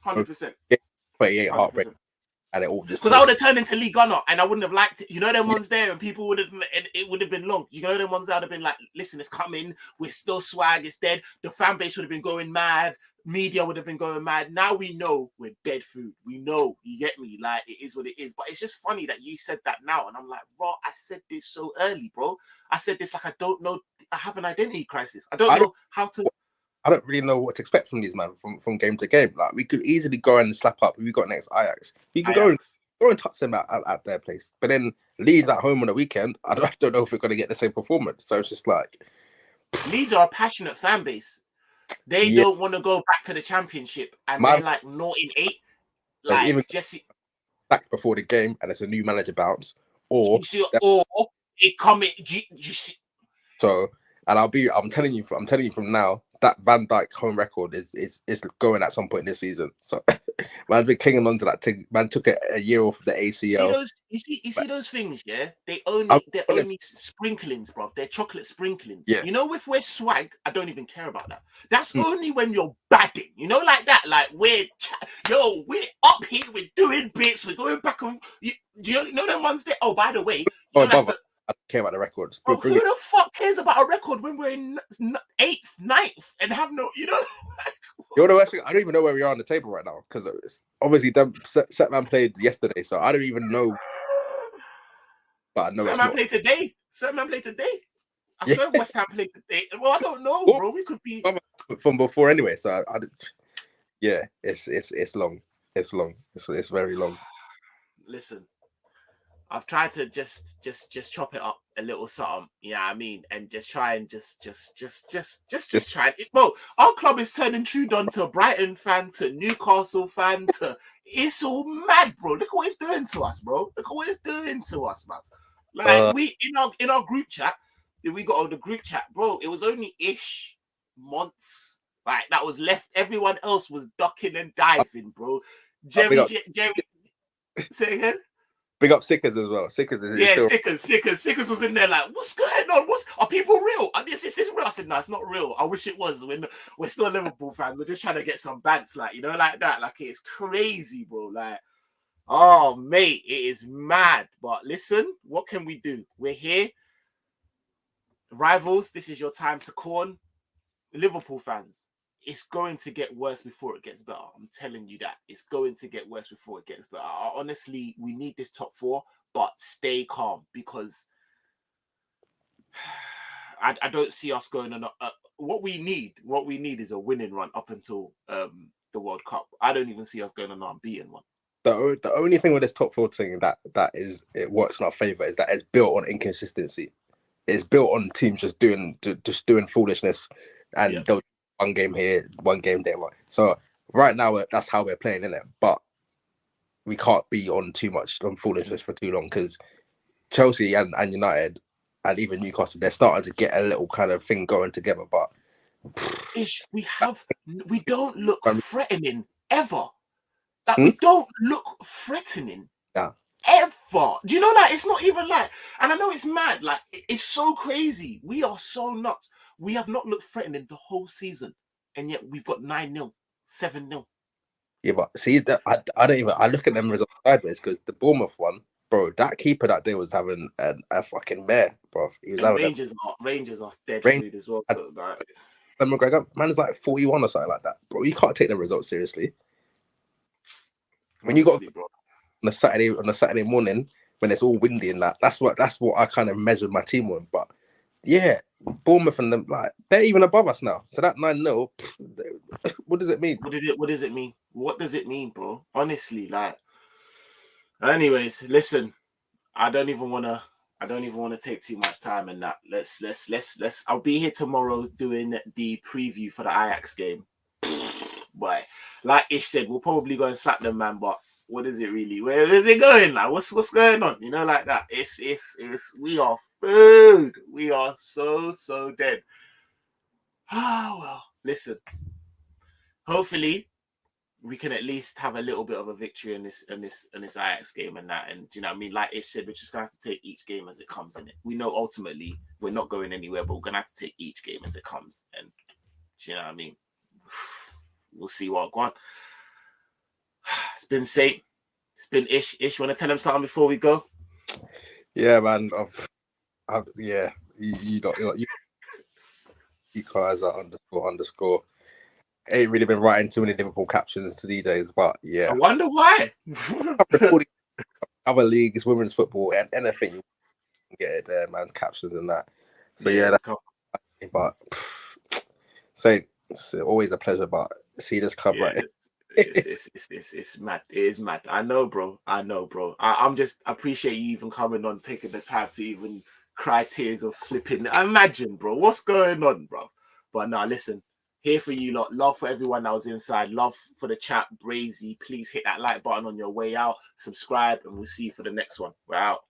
100%. 38 heartbreak. And it all just because I would have turned into Lee Gunner and I wouldn't have liked it. You know them ones there, and people would have, and it would have been long. You know them ones that would have been like, listen, it's coming. We're still swag. It's dead. The fan base would have been going mad. Media would have been going mad. Now we know we're dead food. We know. You get me? Like it is what it is. But it's just funny that you said that now, and I'm like, bro, I said this so early, bro. I said this like I don't know. I have an identity crisis. I don't know how to. I don't really know what to expect from these man from game to game. Like we could easily go and slap up. We got next Ajax. We can go and touch them at their place. But then Leeds at home on the weekend. I don't know if we're going to get the same performance. So it's just like Leeds are a passionate fan base. They don't want to go back to the Championship, and they're like 0-8. Like even Jesse back before the game, and it's a new manager bounce, or it coming. So, and I'm telling you from now. That Van Dijk home record is going at some point this season. So man's been clinging on to that thing. Man took a year off the ACL. You see those things, yeah? They're only sprinklings, bro. They're chocolate sprinklings. Yeah. You know, if we're swag, I don't even care about that. That's only when you're badding. You know, like that. Like we're up here, we're doing bits, we're going back on. Do you know them ones there? Oh, by the way, I don't care about the records. Bro, who the fuck cares about a record when we're in 8th, 9th, and have no, you know? You know, I don't even know where we are on the table right now because obviously Setman played yesterday, so I don't even know. But I know Setman played today. Setman played today. I swear West Ham played today. Well, I don't know, bro. We could be from before anyway. So it's long. It's long. It's very long. Listen. I've tried to just chop it up a little something, I mean, and just try and just try it. Bro, our club is turning Trudon to Brighton fan to Newcastle fan to it's all mad, bro. Look at what it's doing to us, bro. Look at what it's doing to us, man. Like we in our group chat, we got the group chat, bro. It was only ish months like that was left. Everyone else was ducking and diving, bro. Jerry, say again. Big up Sickers as well. Sickers was in there like, what's going on? Are people real? Is this real? I said, no, it's not real. I wish it was. We're still Liverpool fans. We're just trying to get some bants, like, you know, like that. Like, it's crazy, bro. Like, oh, mate, it is mad. But listen, what can we do? We're here. Rivals, this is your time to corn. Liverpool fans, it's going to get worse before it gets better. I'm telling you that. It's going to get worse before it gets better. Honestly, we need this top 4, but stay calm because I don't see us going on. What we need is a winning run up until the World Cup. I don't even see us going on an unbeaten one. The only thing with this top 4 thing that it works in our favor is that it's built on inconsistency. It's built on teams just doing foolishness, and they'll one game here, one game there. So right now that's how we're playing, isn't it? But we can't be on too much on foolishness for too long, because Chelsea and United and even Newcastle, they're starting to get a little kind of thing going together. But we don't look threatening ever. Like we don't look threatening. Yeah. Ever. Do you know that? It's not even like, and I know it's mad, like it's so crazy. We are so nuts. We have not looked threatening the whole season, and yet we've got 9-0, 7-0. Yeah, but see, I don't even. I look at them results sideways, because the Bournemouth one, bro, that keeper that day was having a fucking mare, bro. He was having Rangers are dead food as well. McGregor, man is like 41 or something like that, bro. You can't take the results seriously. When you got bro. on a Saturday morning when it's all windy and that's what I kind of measured my team on. But yeah, Bournemouth and them, like, they're even above us now. So that 9-0, what does it mean? What does it mean? What does it mean, bro? Honestly, like. Anyways, listen, I don't even want to take too much time in that. Let's. I'll be here tomorrow doing the preview for the Ajax game. Boy, like Ish said, we'll probably go and slap them, man. But what is it really? Where is it going? Like, what's going on? You know, like that. It's we are food. We are so dead. Ah, well, listen. Hopefully, we can at least have a little bit of a victory in this Ajax game and that. And do you know what I mean? Like Ish said, we're just gonna have to take each game as it comes in it. We know ultimately we're not going anywhere, but we're gonna have to take each game as it comes. And do you know what I mean? We'll see what go on. It's been Saint. It's been Ish. Ish, you want to tell him something before we go? Yeah, man. Yeah, you guys are __. Ain't really been writing too many Liverpool captions these days, but yeah. I wonder why. Other leagues, women's football, and anything, you can get it there, man. Captions and that. So yeah, but Saint, it's always a pleasure. But see this club right. It's mad. It is mad. I know, bro. I'm just appreciate you even coming on, taking the time to even cry tears of flipping. Imagine, bro, what's going on, bro? But now, listen, here for you lot. Love for everyone that was inside. Love for the chat, Brazy. Please hit that like button on your way out. Subscribe, and we'll see you for the next one. We're out.